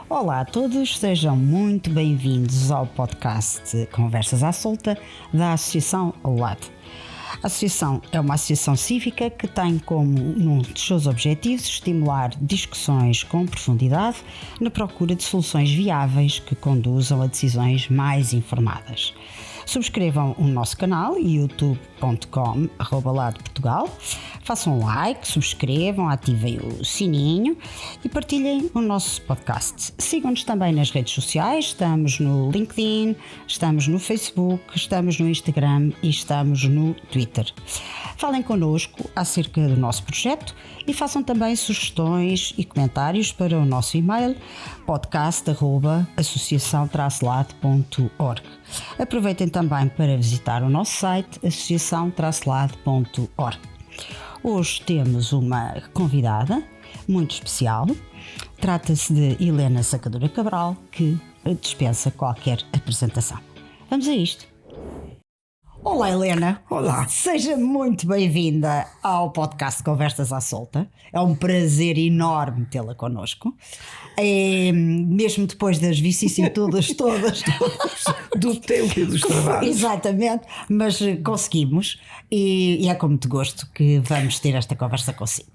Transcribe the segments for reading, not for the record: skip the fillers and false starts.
Olá a todos, sejam muito bem-vindos ao podcast Conversas à Solta da Associação AULAD. A associação é uma associação cívica que tem como um dos seus objetivos estimular discussões com profundidade na procura de soluções viáveis que conduzam a decisões mais informadas. Subscrevam o nosso canal youtube.com/ladportugal, façam um like, subscrevam, ativem o sininho e partilhem o nosso podcast. Sigam-nos também nas redes sociais, estamos no LinkedIn, estamos no Facebook, estamos no Instagram e estamos no Twitter. Falem connosco acerca do nosso projeto e façam também sugestões e comentários para o nosso e-mail podcast@associação-lad.org. Aproveitem também para visitar o nosso site associação-lad.org. Hoje temos uma convidada muito especial. Trata-se de Helena Sacadura Cabral, que dispensa qualquer apresentação. Vamos a isto. Olá Helena. Olá. Seja muito bem-vinda ao podcast Conversas à Solta. É um prazer enorme tê-la connosco. Mesmo depois das vicissitudes todas do tempo e dos trabalhos. Exatamente, mas conseguimos e é com muito gosto que vamos ter esta conversa consigo.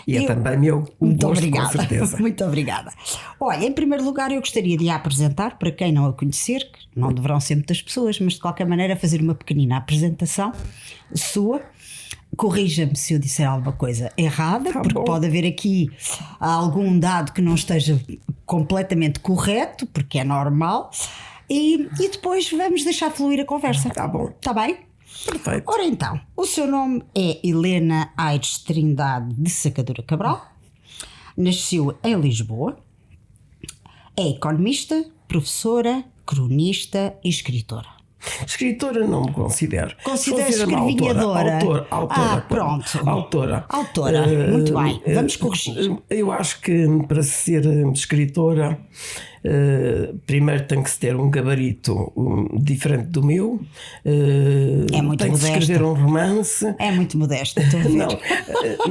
E é também meu muito gosto, obrigada, com certeza. Muito obrigada. Olha, em primeiro lugar eu gostaria de a apresentar, para quem não a conhecer, que não deverão ser muitas pessoas, mas de qualquer maneira fazer uma pequenina apresentação sua. Corrija-me se eu disser alguma coisa errada, porque bom. Pode haver aqui algum dado que não esteja completamente correto, porque é normal, e depois vamos deixar fluir a conversa. Tá bom. Está bem? Perfeito. Ora então, o seu nome é Helena Aires Trindade de Sacadura Cabral, nasceu em Lisboa, é economista, professora, cronista e escritora. Escritora não me considero. Considera-se Considero-me escrevinhadora. Autora. Pronto. Autora. Muito bem, vamos corrigir. Eu acho que para ser escritora, primeiro tem que se ter um gabarito diferente do meu. É muito tem que modesta. escrever um romance. É muito modesta, estou a ver. Não,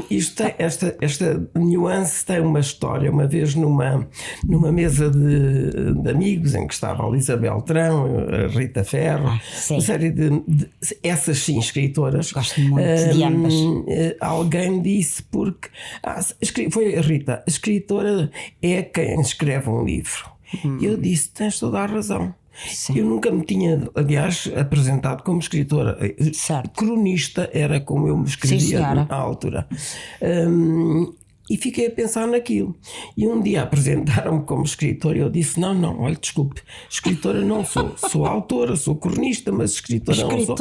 isto tem, esta nuance tem uma história. Uma vez numa mesa de amigos em que estava a Elisa Beltrão, a Rita Ferro, uma série de essas sim escritoras. Gosto muito de ambas. Alguém disse porque foi a Rita, a escritora é quem escreve um livro. E eu disse, tens toda a razão. Sim. Eu nunca me tinha, aliás, apresentado como escritora. Certo. Cronista era como eu me escrevia na altura. E fiquei a pensar naquilo. E um dia apresentaram-me como escritora e eu disse, não, olha, desculpe, escritora não sou. Sou autora, sou cronista, mas escritora não sou.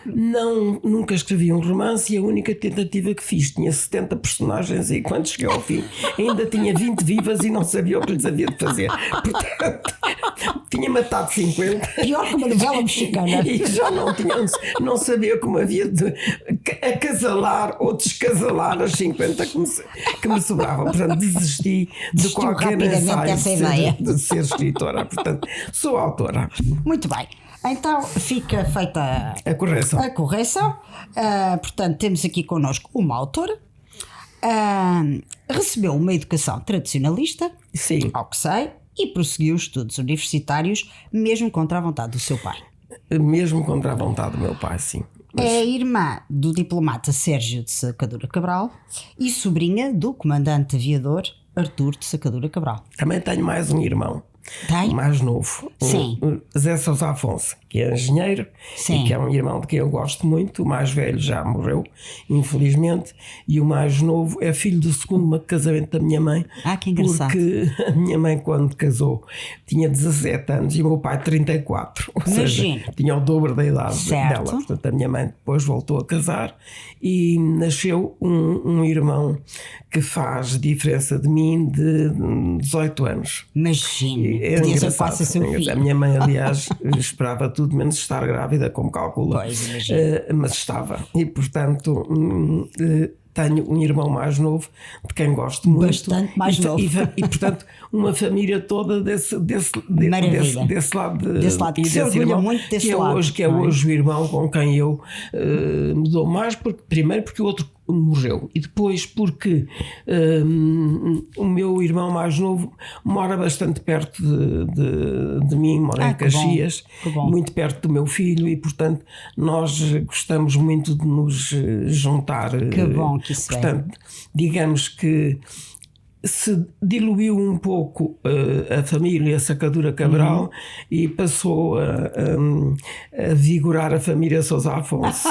Não, nunca escrevi um romance e a única tentativa que fiz tinha 70 personagens e quando cheguei ao fim ainda tinha 20 vivas e não sabia o que lhes havia de fazer. Portanto, tinha matado 50. Pior que uma novela mexicana. E já não sabia como havia de acasalar ou descasalar as 50 que me sobravam. Portanto, desisti de qualquer ensaio de ser escritora. Portanto, sou autora. Muito bem. Então fica feita a correção. Portanto, temos aqui connosco uma autora. Recebeu uma educação tradicionalista, sim, ao que sei, e prosseguiu estudos universitários, mesmo contra a vontade do seu pai. Mesmo contra a vontade do meu pai, sim. Mas... É irmã do diplomata Sérgio de Sacadura Cabral e sobrinha do comandante aviador Artur de Sacadura Cabral. Também tenho mais um irmão. Tem? Mais novo. Sim. Zé Sousa Afonso, que é engenheiro. Sim. E que é um irmão de quem eu gosto muito. O mais velho já morreu, infelizmente, e o mais novo é filho do segundo casamento da minha mãe. Que engraçado. Porque a minha mãe, quando casou, tinha 17 anos e o meu pai 34. Ou seja, tinha o dobro da idade dela. Portanto, a minha mãe depois voltou a casar e nasceu um irmão que faz diferença de mim de 18 anos. Imagina. É engraçado. A minha mãe, aliás, esperava tudo menos estar grávida, como calcula. Pois, mas estava. E, portanto, tenho um irmão mais novo, de quem gosto muito. Bastante mais novo. E, portanto, uma família toda desse lado. Desse lado, que se orgulha muito desse lado. Que é hoje o irmão com quem eu me dou mais, primeiro porque o outro morreu. E depois porque o meu irmão mais novo mora bastante perto de mim, mora em Caxias, muito perto do meu filho, e portanto nós gostamos muito de nos juntar. Que bom que isso portanto, digamos que se diluiu um pouco a família Sacadura Cabral e passou a vigorar a família Sousa Afonso.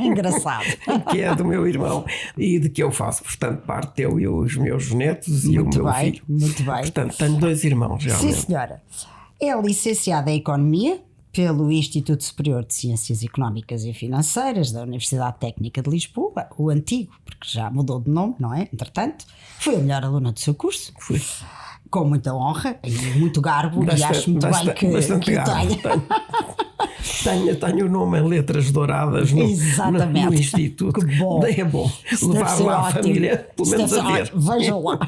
Engraçado. Que é do meu irmão e de que eu faço, portanto, parte eu e os meus netos e muito o meu bem, filho. Muito bem. Portanto, tenho 2 irmãos, realmente. Sim, senhora. É licenciada em Economia pelo Instituto Superior de Ciências Económicas e Financeiras da Universidade Técnica de Lisboa, o antigo, porque já mudou de nome, não é? Entretanto, foi a melhor aluna do seu curso. Fui. Com muita honra e muito garbo, e acho muito bem que o tenha. Tenho o nome em letras douradas no Instituto. Que bom. É bom levar lá a família, pelo menos a ver. Vejam lá.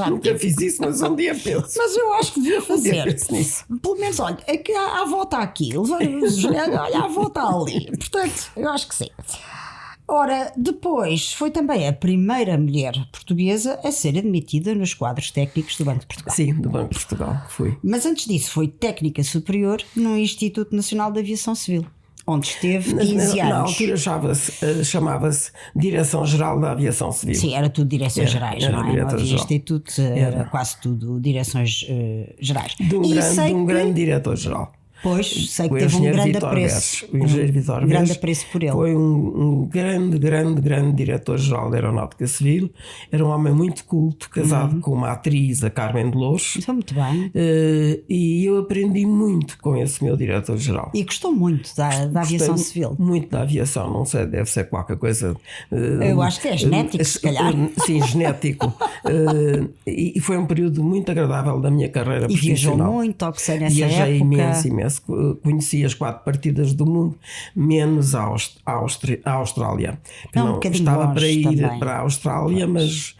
Nunca fiz isso, mas um dia penso. Mas eu acho que devia fazer. Nisso. Pelo menos, olha, é que a avó está aqui, olha, a avó está ali. Portanto, eu acho que sim. Ora, depois foi também a primeira mulher portuguesa a ser admitida nos quadros técnicos do Banco de Portugal. Sim, do Banco de Portugal, fui. Mas antes disso foi técnica superior no Instituto Nacional de Aviação Civil, onde esteve 15 anos. Na altura chamava-se Direção-Geral da Aviação Civil. Sim, era tudo direções gerais, não é? Não havia instituto, era quase tudo direções gerais. De um grande diretor-geral. Pois, sei que teve um grande apreço. O engenheiro Vitor Guedes, grande apreço por ele. Foi um grande diretor-geral da Aeronáutica Civil. Era um homem muito culto, casado com uma atriz, a Carmen de Louros. Então, muito bem. E eu aprendi muito com esse meu diretor-geral. E gostou muito da aviação civil? Muito da aviação, não sei, deve ser qualquer coisa. Eu acho que é genético, se calhar. Sim, genético. E foi um período muito agradável da minha carreira profissional. E viajou muito, ao que sei nessa época. Viajei imenso. Conheci as 4 partidas do mundo, menos a Austrália. Que não estava para ir também para a Austrália, mas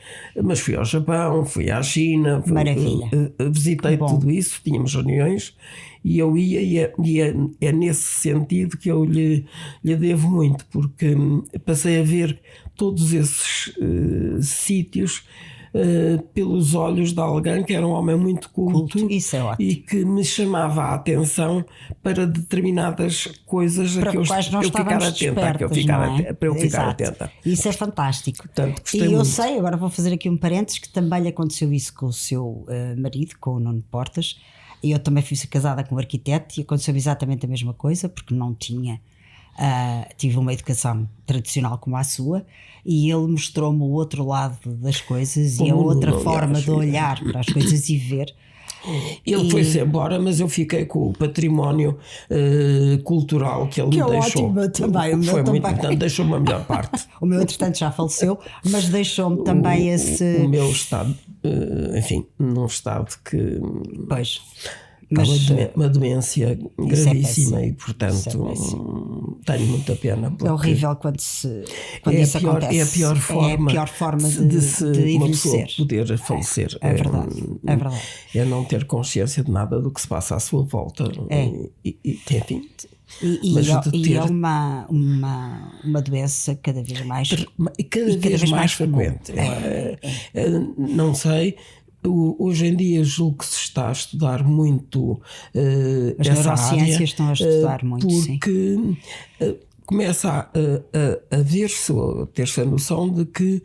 fui ao Japão, fui à China. Maravilha. Visitei tudo isso, tínhamos reuniões. E eu ia, e é nesse sentido que eu lhe devo muito, porque passei a ver todos esses sítios pelos olhos de alguém que era um homem muito culto. Isso é ótimo. E que me chamava a atenção para determinadas coisas para que eu ficar atenta, para eu ficar atenta. Isso é fantástico. Portanto, e eu muito. Sei, agora vou fazer aqui um parênteses, que também lhe aconteceu isso com o seu marido, com o Nuno Portas. E eu também fui casada com um arquiteto e aconteceu exatamente a mesma coisa, porque não tinha... tive uma educação tradicional como a sua, e ele mostrou-me o outro lado das coisas e a outra forma de olhar para as coisas e ver. Ele foi-se embora, mas eu fiquei com o património cultural que ele me deixou. Ótimo, também, o meu foi também. Muito, portanto, deixou-me a melhor parte. O meu, entretanto, já faleceu, mas deixou-me também esse... O meu estado, enfim, num estado que... Pois... Mas uma demência gravíssima e, portanto, tenho muita pena. É horrível quando isso acontece. É a pior forma de uma pessoa poder falecer. É verdade. É não ter consciência de nada do que se passa à sua volta. Enfim. E é uma doença cada vez mais... Cada vez mais frequente. Não sei... Hoje em dia julgo que se está a estudar muito as neurociências estão a estudar muito, porque começa a ver-se, a ter-se a noção de que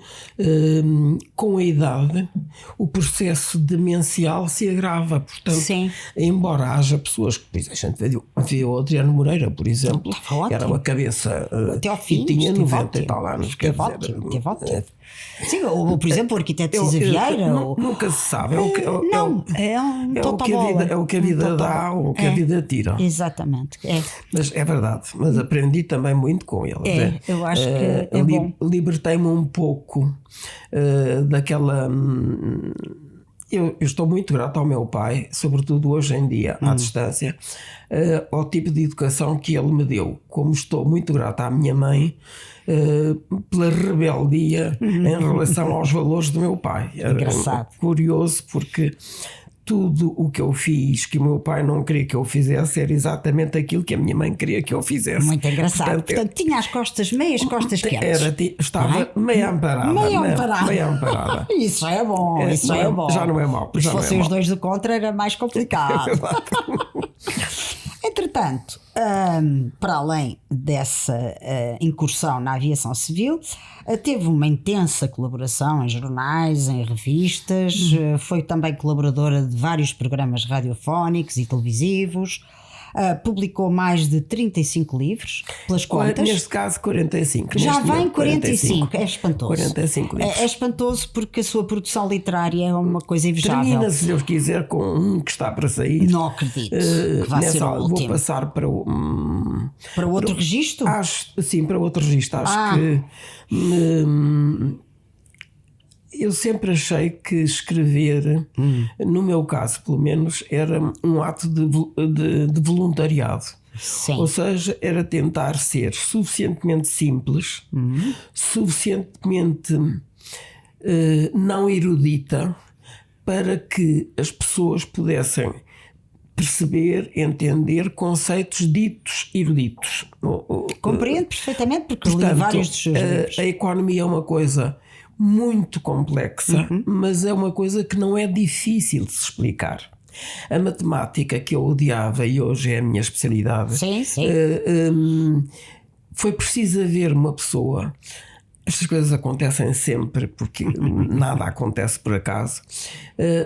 com a idade o processo demencial se agrava. Portanto, embora haja pessoas que, a gente vê o Adriano Moreira, por exemplo, que era uma cabeça até ao fim, e tinha 90 e tal anos. Teve ótimo. Sim, ou por exemplo o arquiteto Cisa Vieira. Nunca se sabe. É o que a vida dá ou o que a vida tira. Exatamente. Mas é verdade. Mas aprendi também muito com ele. Eu acho que é bom. Libertei-me um pouco daquela... Eu estou muito grato ao meu pai, sobretudo hoje em dia, à distância, ao tipo de educação que ele me deu. Como estou muito grato à minha mãe, pela rebeldia em relação aos valores do meu pai. Engraçado. Curioso, porque tudo o que eu fiz, que o meu pai não queria que eu fizesse, era exatamente aquilo que a minha mãe queria que eu fizesse. Muito engraçado. Portanto, tinha as costas, meias costas quentes. Estava meio amparada. Meio amparada. Isso é bom, isso é bom. Já não é mau. Se fossem os dois do contra, era mais complicado. Entretanto, para além dessa incursão na aviação civil, teve uma intensa colaboração em jornais, em revistas, foi também colaboradora de vários programas radiofónicos e televisivos, publicou mais de 35 livros, pelas contas. Neste caso, 45. Já vai em 45, é espantoso. 45 livros. É espantoso porque a sua produção literária é uma coisa invejável. Termina, se Deus quiser, com um que está para sair. Não acredito que vai ser o último. Vou passar para o... para outro registro? Sim, para outro registro. Acho que... eu sempre achei que escrever, no meu caso pelo menos, era um ato de voluntariado. Sim. Ou seja, era tentar ser suficientemente simples, suficientemente não erudita, para que as pessoas pudessem perceber, entender conceitos ditos eruditos. Compreendo perfeitamente, porque li vários dos seus livros. A economia é uma coisa muito complexa, mas é uma coisa que não é difícil de se explicar. A matemática, que eu odiava e hoje é a minha especialidade, sim. Foi preciso haver uma pessoa. Estas coisas acontecem sempre, porque nada acontece por acaso.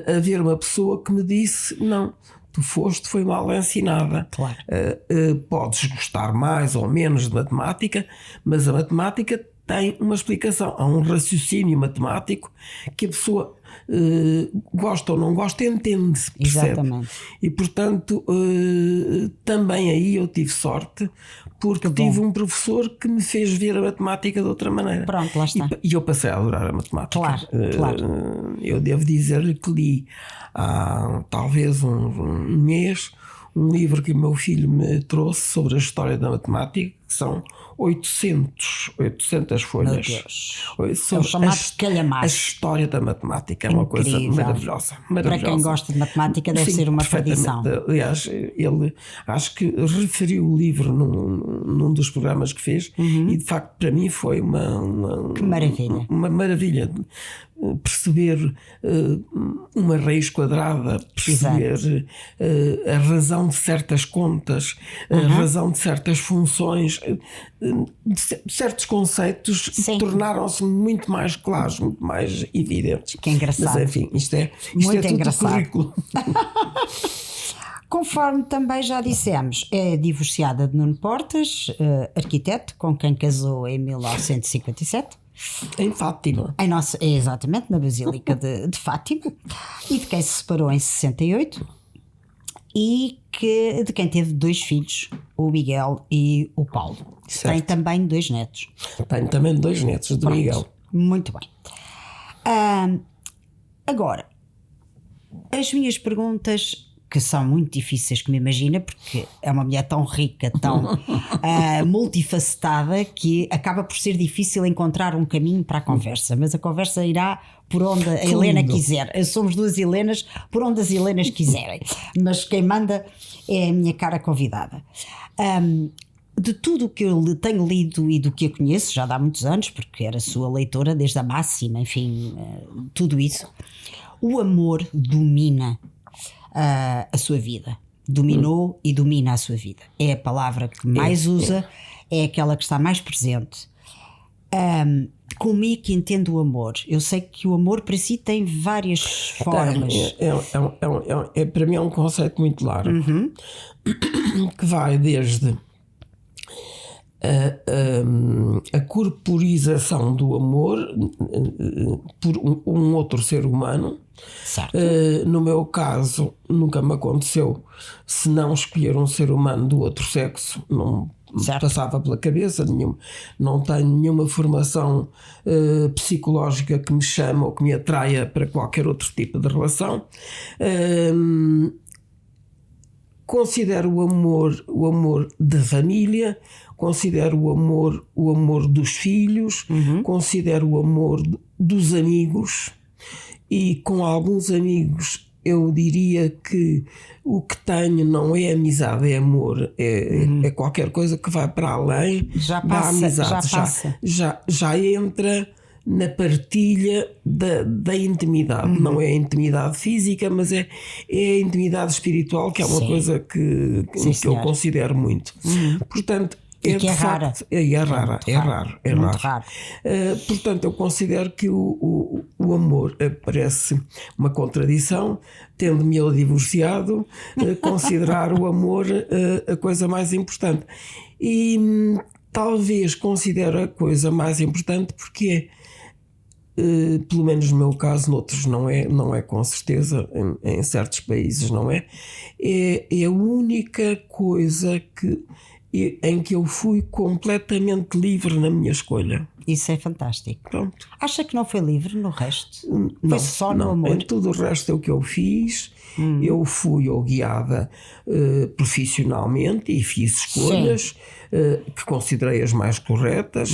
Haver uma pessoa que me disse: não, tu foi mal ensinada. Claro. Podes gostar mais ou menos de matemática, mas a matemática tem uma explicação. Há um raciocínio matemático que a pessoa gosta ou não gosta, entende, percebe. Exatamente. E portanto também aí eu tive sorte, porque tive um professor que me fez ver a matemática de outra maneira. Pronto, lá está. E eu passei a adorar a matemática. Claro. Eu devo dizer-lhe que li há talvez um mês um livro que o meu filho me trouxe sobre a história da matemática, que são 800 folhas. Meu Deus. É o chamado calhamaço. A história da matemática é uma coisa maravilhosa. Para quem gosta de matemática deve ser uma perdição. Aliás, ele acho que referiu o livro num dos programas que fez, e de facto para mim foi que maravilha. Uma maravilha. Perceber uma raiz quadrada, perceber a razão de certas contas, a razão de certas funções, certos conceitos tornaram-se muito mais claros, muito mais evidentes. Que engraçado. Mas enfim, isto é tudo engraçado. Currículo. Conforme também já dissemos, é divorciada de Nuno Portas, arquiteto, com quem casou em 1957. Em Fátima. Exatamente, na Basílica de Fátima, e de quem se separou em 68, e de quem teve 2 filhos, o Miguel e o Paulo. Certo. Tem também 2 netos. Tenho também 2 netos do Miguel. Muito bem. Agora, as minhas perguntas, que são muito difíceis, que me imagina, porque é uma mulher tão rica, tão multifacetada, que acaba por ser difícil encontrar um caminho para a conversa, mas a conversa irá por onde a Helena quiser. Somos 2 Helenas, por onde as Helenas quiserem, mas quem manda é a minha cara convidada. De tudo o que eu tenho lido e do que a conheço, já há muitos anos, porque era sua leitora desde a máxima, enfim, tudo isso, o amor domina a sua vida. Dominou e domina a sua vida. É a palavra que mais usa, é aquela que está mais presente. Como é que entendo o amor? Eu sei que o amor para si tem várias formas. Para mim é um conceito muito largo, que vai desde a corporização do amor por um outro ser humano. Certo. No meu caso, nunca me aconteceu se não escolher um ser humano do outro sexo, não passava pela cabeça nenhuma. Não tenho nenhuma formação psicológica que me chame ou que me atraia para qualquer outro tipo de relação. Considero o amor da família, considero o amor dos filhos, considero o amor dos amigos, e com alguns amigos eu diria que o que tenho não é amizade, é amor, é qualquer coisa que vai para além da amizade. Já entra na partilha da intimidade. Não é a intimidade física, mas é a intimidade espiritual, que é uma coisa que eu considero muito. Portanto, é rara. É raro. Portanto, eu considero que o amor parece uma contradição, tendo-me eu divorciado, considerar o amor a coisa mais importante. E talvez considere a coisa mais importante porque pelo menos no meu caso, noutros não é com certeza, em certos países não é a única coisa em que eu fui completamente livre na minha escolha. Isso é fantástico. Pronto. Acha que não foi livre no resto? Não, foi só no amor? Em tudo o resto é o que eu fiz. Eu fui guiada profissionalmente e fiz escolhas que considerei as mais corretas.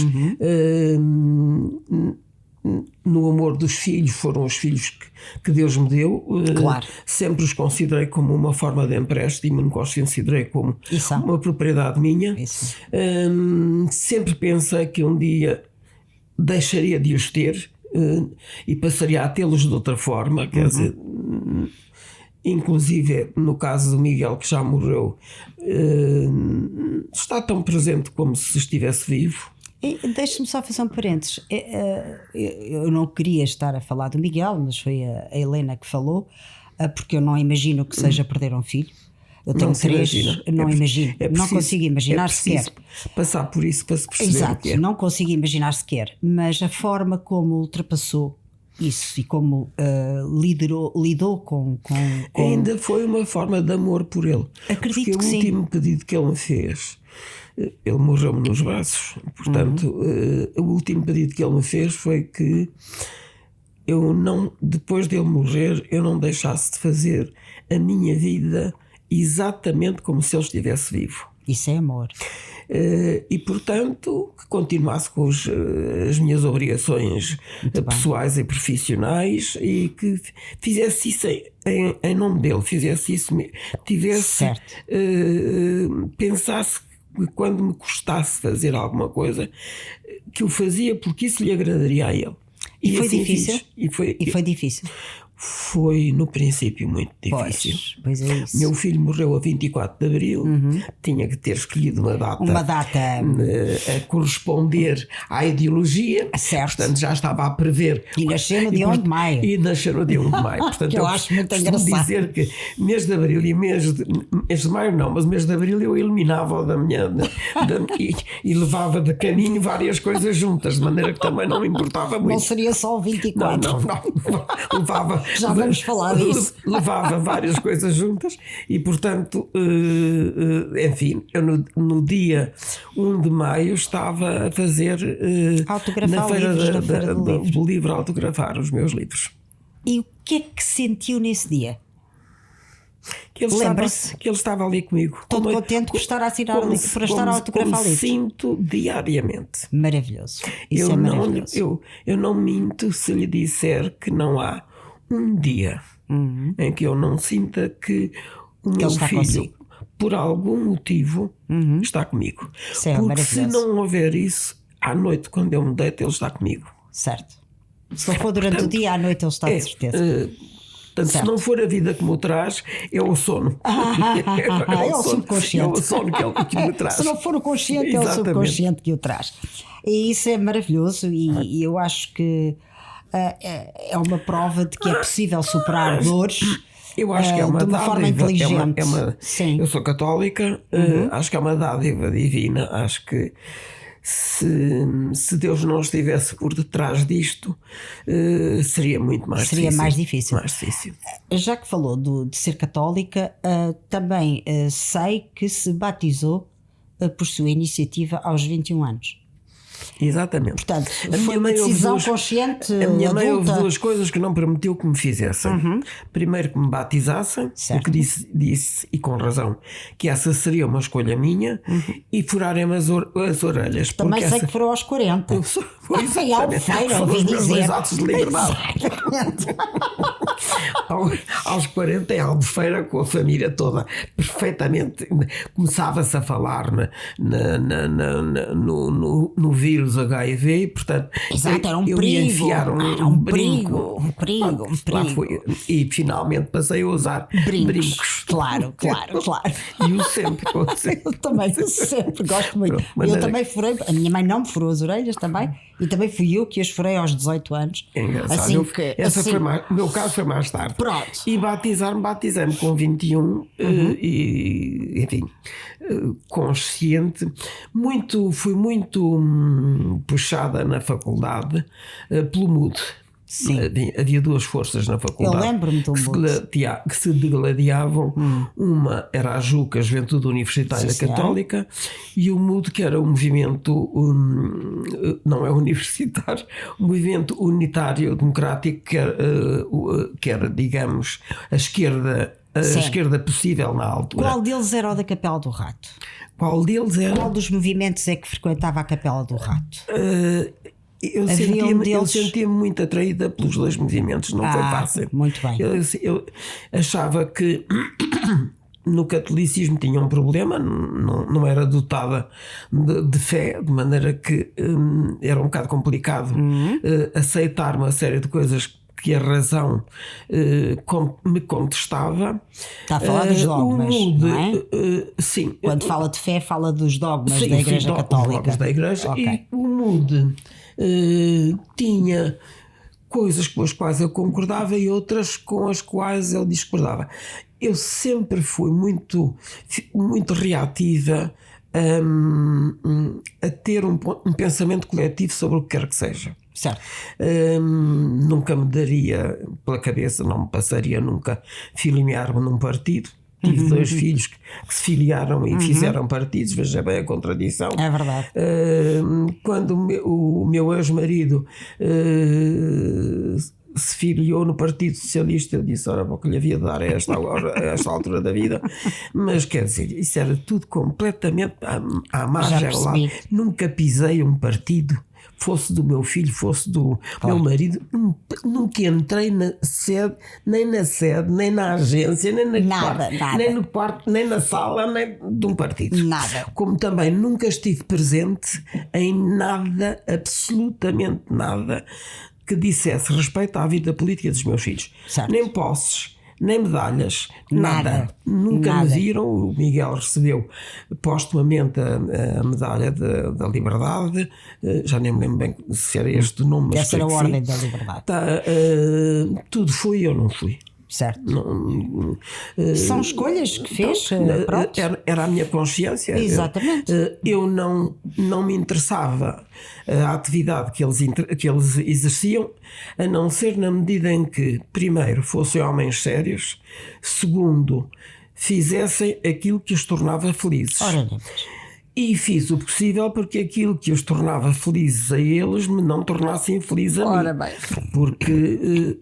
No amor dos filhos, foram os filhos que Deus me deu. Claro. Sempre os considerei como uma forma de empréstimo, nunca os considerei como uma propriedade minha. Sempre pensei que um dia deixaria de os ter e passaria a tê-los de outra forma, quer dizer, inclusive no caso do Miguel, que já morreu, está tão presente como se estivesse vivo. Deixe-me só fazer um parênteses. Eu não queria estar a falar do Miguel, mas foi a Helena que falou, porque eu não imagino que seja perder um filho. Eu tenho 3, não imagino, não consigo imaginar sequer. Passar por isso para se perceber. Exato, não consigo imaginar sequer, mas a forma como ultrapassou isso e como lidou com. Ainda foi uma forma de amor por ele. Acredito porque que o último pedido que ele me fez, ele morreu-me nos braços, portanto, o último pedido que ele me fez foi que eu não, depois dele morrer, eu não deixasse de fazer a minha vida exatamente como se ele estivesse vivo. Isso é amor. E portanto que continuasse com as minhas obrigações pessoais e profissionais e que fizesse isso em nome dele, fizesse isso, tivesse pensasse que quando me custasse fazer alguma coisa que o fazia porque isso lhe agradaria a ele. E foi assim difícil? E foi difícil? Foi no princípio muito difícil. Pois é isso. Meu filho morreu a 24 de Abril, tinha que ter escolhido uma data a corresponder à ideologia, portanto já estava a prever. E nasceu no dia 1 de maio. E nasceu no dia 1 de maio. Portanto, eu acho muito engraçado dizer que mês de Abril e mês de Maio não, mas mês de Abril eu eliminava da minha e levava de caminho várias coisas juntas, de maneira que também não me importava muito. Não seria só o 24. Não. Levava. Já vamos falar disso. Levava várias coisas juntas e, portanto, enfim, eu no dia 1 de maio estava a fazer na feira do livro, autografar os meus livros. E o que é que sentiu nesse dia? Que ele estava ali comigo. Todo contente por estar a assinar por estar a autografar livros. Sinto diariamente. Maravilhoso. Isso é maravilhoso. Eu não minto se lhe disser que não há um dia em que eu não sinta que o meu filho, por algum motivo, está comigo. Porque se não houver isso, à noite, quando eu me deito, ele está comigo. Certo. Se não for durante o dia, à noite ele está de certeza. Portanto, se não for a vida que me traz, é o sono. É o subconsciente. É o sono que me traz. Se não for o consciente, é o subconsciente que o traz. E isso é maravilhoso e eu acho que é uma prova de que é possível superar dores. Eu acho que é uma de uma dádiva, forma inteligente. Sim. Eu sou católica, acho que é uma dádiva divina. Acho que se Deus não estivesse por detrás disto, seria muito mais difícil. Seria mais difícil. Já que falou de ser católica, também sei que se batizou por sua iniciativa aos 21 anos. Exatamente. Portanto, foi uma decisão consciente. A minha mãe adulta. houve 2 coisas que não permitiu que me fizessem. Primeiro, que me batizassem, o que disse, e com razão, que essa seria uma escolha minha, e furarem-me as orelhas. Também sei que foram aos 40. Foi exatamente. Foram os meus atos de liberdade. Aos 40 em Albufeira, com a família toda perfeitamente, começava-se a falar no vírus HIV, portanto, exato, era um perigo, era um perigo. Lá fui, e finalmente passei a usar brincos. Claro. E o sempre. Eu também sempre gosto muito. Eu também furei, a minha mãe não me furou as orelhas também, e também fui eu que as furei aos 18 anos. É engraçado. Assim o meu caso foi mais tarde. Pronto. E batizei-me com 21 e, enfim, consciente. Fui muito puxada na faculdade pelo MUD. Sim. Havia duas forças na faculdade. Eu lembro-me do MUD. Que se degladiavam. Uma era a JUC, a Juventude Universitária Católica, e o MUD, que era um movimento, não é universitário, um movimento unitário democrático, que era, digamos, a esquerda possível na altura. Qual deles era o da Capela do Rato? Qual deles era? Qual dos movimentos é que frequentava a Capela do Rato? Eu sentia-me muito atraída pelos dois movimentos, não foi fácil. Muito bem. Eu achava que no catolicismo tinha um problema, não era dotada de fé, de maneira que era um bocado complicado aceitar uma série de coisas que a razão me contestava. Está a falar dos dogmas, não é? Sim. Quando fala de fé, fala dos dogmas da Igreja Católica. Os dogmas da Igreja. Okay. E o MUD tinha coisas com as quais eu concordava e outras com as quais ele discordava. Eu sempre fui muito reativa a ter um pensamento coletivo sobre o que quer que seja. Certo. Nunca me daria pela cabeça, não me passaria nunca filiar-me num partido. Tive dois filhos que se filiaram e fizeram partidos, veja bem a contradição. É verdade. Quando o meu ex-marido se filiou no Partido Socialista, eu disse, ora, o que lhe havia de dar a esta altura da vida. Mas quer dizer, isso era tudo completamente à margem lá. Nunca pisei um partido, fosse do meu filho, fosse do meu marido, nunca entrei na sede, nem na agência, nem no quarto, nem na sala, nem de um partido. Nada. Como também nunca estive presente em nada, absolutamente nada, que dissesse respeito à vida política dos meus filhos. Certo. Nem posses, nem medalhas, nada. Nunca me viram. O Miguel recebeu postumamente a medalha da Liberdade, já nem me lembro bem se era este o nome. Deve ser a Ordem da Liberdade. Tudo fui, eu não fui. Certo. São escolhas que fez. Era a minha consciência. Exatamente. Eu não me interessava a atividade que eles exerciam, a não ser na medida em que, primeiro, fossem homens sérios, segundo, fizessem aquilo que os tornava felizes. Ora, e fiz o possível porque aquilo que os tornava felizes a eles me não tornasse infeliz a mim. Ora bem. Porque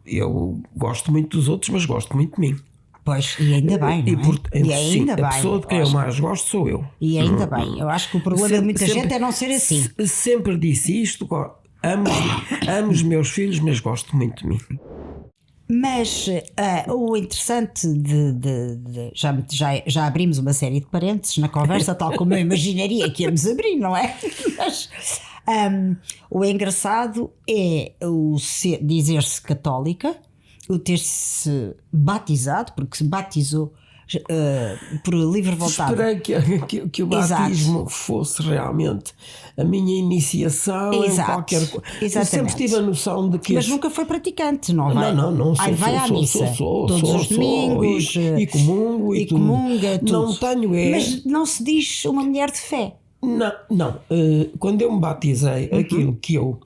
eu gosto muito dos outros, mas gosto muito de mim. Pois, e ainda bem, não é? E ainda bem. A pessoa de quem eu mais gosto sou eu. E ainda bem. Eu acho que o problema de muita gente é não ser assim. Sempre disse isto, amo os meus filhos, mas gosto muito de mim. Mas o interessante já abrimos uma série de parênteses na conversa, tal como eu imaginaria que íamos abrir, não é? Mas o engraçado é dizer-se católica, o ter-se batizado, porque se batizou por livre vontade. Esperei que o batismo fosse realmente a minha iniciação em qualquer coisa. Eu sempre tive a noção de que... Mas nunca foi praticante, não vai? Não. Vai à missa todos os domingos. E comungo e tudo. Comunga, tudo. Não tenho Mas não se diz uma mulher de fé. Não. Quando eu me batizei, aquilo que eu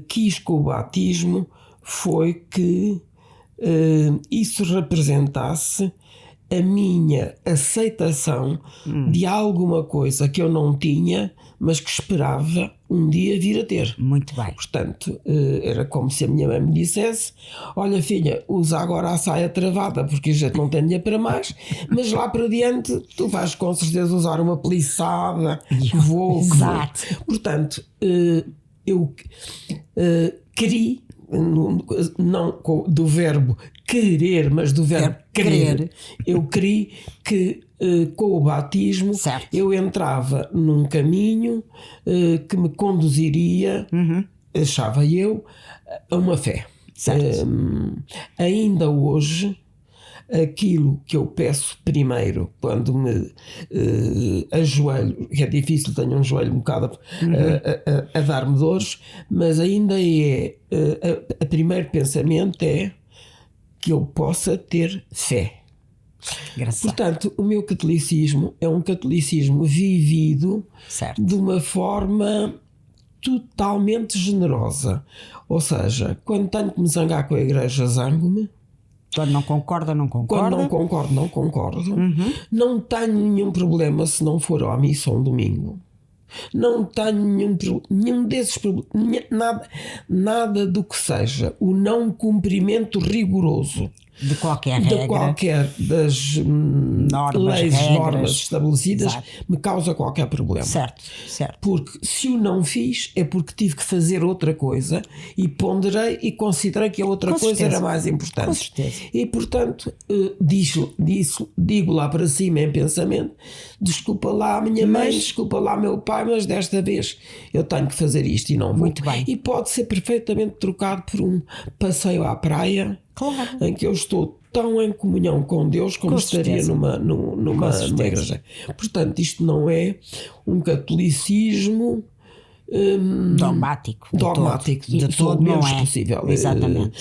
quis com o batismo foi que isso representasse a minha aceitação de alguma coisa que eu não tinha, mas que esperava um dia vir a ter. Muito bem. Portanto, era como se a minha mãe me dissesse: olha filha, usa agora a saia travada porque a gente não tem dinheiro para mais, mas lá para diante tu vais com certeza usar uma peliçada. Vou. Exato. Portanto, eu queria não do verbo querer, mas do verbo crer. Eu criei que com o batismo eu entrava num caminho que me conduziria, achava eu, a uma fé. Ainda hoje, aquilo que eu peço primeiro quando me ajoelho, que é difícil, tenho um joelho um bocado a dar-me dores, mas ainda é o primeiro pensamento é que eu possa ter fé. Portanto, o meu catolicismo é um catolicismo vivido de uma forma totalmente generosa. Ou seja, quando tenho que me zangar com a igreja, zango-me. Quando não concorda, não concorda. Quando não concordo, não concordo. Não tenho nenhum problema se não for à missa um domingo. Não tenho nenhum desses problemas. Nada do que seja o não cumprimento rigoroso de qualquer regra, de qualquer das normas estabelecidas, me causa qualquer problema. Certo. Porque se o não fiz é porque tive que fazer outra coisa e ponderei e considerei que a outra coisa era mais importante. Com certeza. E portanto digo lá para cima em pensamento: desculpa lá a minha mãe, desculpa lá meu pai, mas desta vez eu tenho que fazer isto e não vou. Muito bem. E pode ser perfeitamente trocado por um passeio à praia. Claro. Em que eu estou tão em comunhão com Deus como estaria numa igreja. Portanto, isto não é um catolicismo dogmático. De todo não é possível. Exatamente.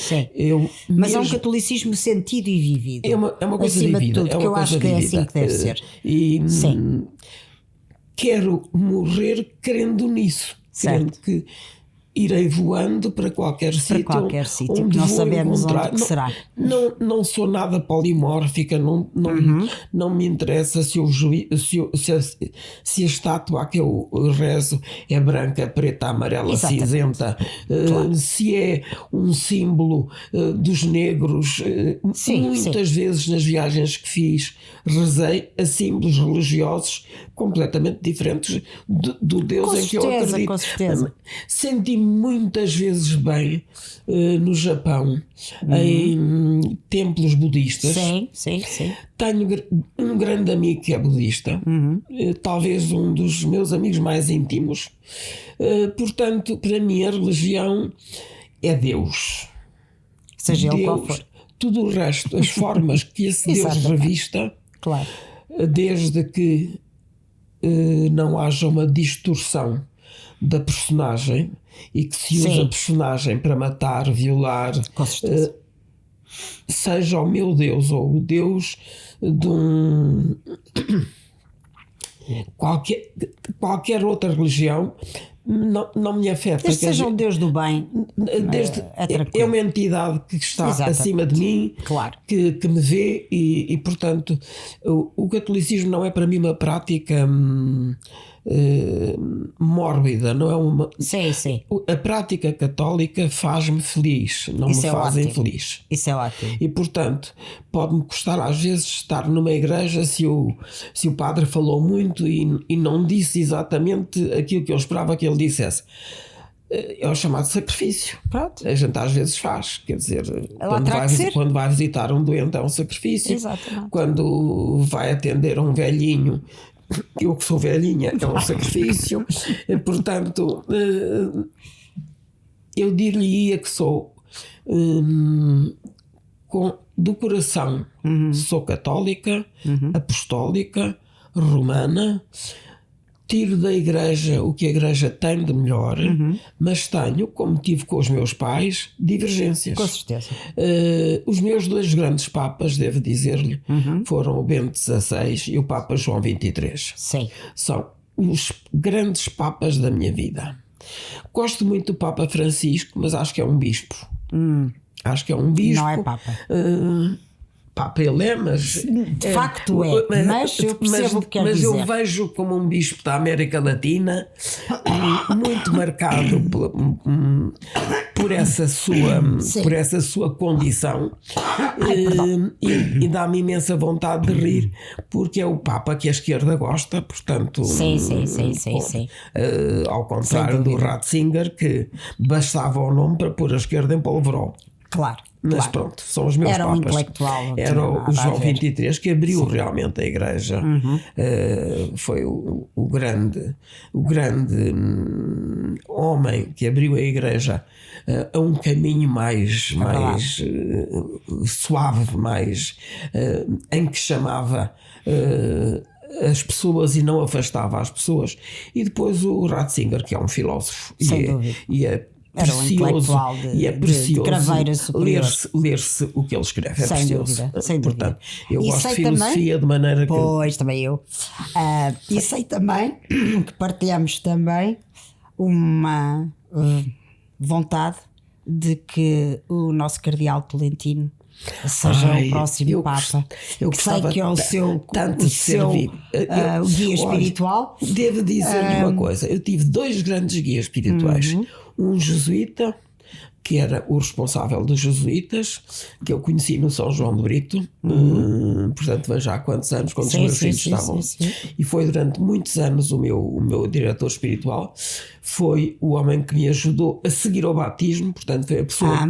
Mas é um catolicismo sentido e vivido. É uma coisa acima vivida. de tudo, que eu acho que é assim que deve ser. Quero morrer crendo nisso. Crendo que irei voando para qualquer sítio onde não sabemos onde que será. Não sou nada polimórfica, não me interessa se a estátua a que eu rezo é branca, preta, amarela, cinzenta, se é um símbolo dos negros. Muitas vezes nas viagens que fiz rezei a símbolos religiosos completamente diferentes do Deus em que eu acredito. Com certeza. Senti muitas vezes bem no Japão, em templos budistas. Sim. Tenho um grande amigo que é budista, talvez um dos meus amigos mais íntimos. Portanto, para mim a religião é Deus. Seja ele qual for. Tudo o resto, as formas que esse Deus revista, desde que não haja uma distorção da personagem e que se usa a personagem para matar, violar, seja o meu Deus ou o Deus de qualquer outra religião, não me afeta. Desde que seja um Deus do bem, é uma entidade que está acima de mim, que me vê e portanto o catolicismo não é para mim uma prática mórbida, não é uma. A prática católica faz-me feliz, não me faz infeliz. Isso é ótimo. E portanto pode-me custar às vezes estar numa igreja se o padre falou muito e não disse exatamente aquilo que eu esperava que ele dissesse. É o chamado sacrifício. Pronto. A gente às vezes faz, quer dizer, quando vai visitar um doente é um sacrifício. Exatamente. Quando vai atender um velhinho, eu que sou velhinha, é um sacrifício. Portanto, eu diria que sou do coração, sou católica, apostólica, romana. Tiro da igreja o que a igreja tem de melhor, mas tenho, como tive com os meus pais, divergências. Com certeza. Os meus dois grandes papas, devo dizer-lhe, foram o Bento XVI e o Papa João XXIII. São os grandes papas da minha vida. Gosto muito do Papa Francisco, mas acho que é um bispo. Acho que é um bispo. Não é Papa. Papa ele é, mas... De facto mas eu percebo o que quer dizer. Mas eu vejo como um bispo da América Latina muito marcado por essa sua condição. E dá-me imensa vontade de rir, porque é o Papa que a esquerda gosta, portanto. Sim. Ao contrário do Ratzinger, que bastava o nome para pôr a esquerda em polverol. Claro. Mas pronto, são os meus era papas. Um intelectual. Era o João XXIII que abriu realmente a Igreja. Foi o grande homem que abriu a Igreja a um caminho mais suave, mais em que chamava as pessoas e não afastava as pessoas. E depois o Ratzinger, que é um filósofo. E é precioso, e é precioso ler-se o que ele escreve. É precioso. Sem dúvida. Portanto, eu gosto de filosofia também, de maneira que. Pois, também eu. E sei também que partilhamos também uma vontade de que o nosso cardeal Tolentino seja o próximo Papa. Eu gostava que é o seu guia espiritual. Devo dizer-lhe uma coisa: eu tive 2 grandes guias espirituais. Um jesuíta, que era o responsável dos jesuítas, que eu conheci no São João de Brito, portanto veja há quantos anos, quando os meus filhos estavam. E foi durante muitos anos o meu diretor espiritual. Foi o homem que me ajudou a seguir ao batismo, portanto foi a pessoa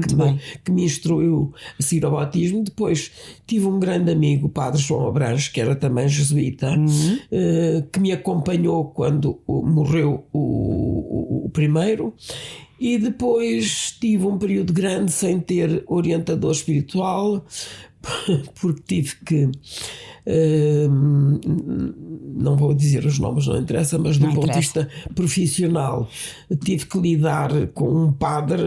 que me instruiu a seguir ao batismo. Depois tive um grande amigo, o padre João Abranches, que era também jesuíta, que me acompanhou quando morreu o primeiro. E depois tive um período grande sem ter orientador espiritual, porque tive que, não vou dizer os nomes, não interessa, mas do ponto de vista profissional, tive que lidar com um padre,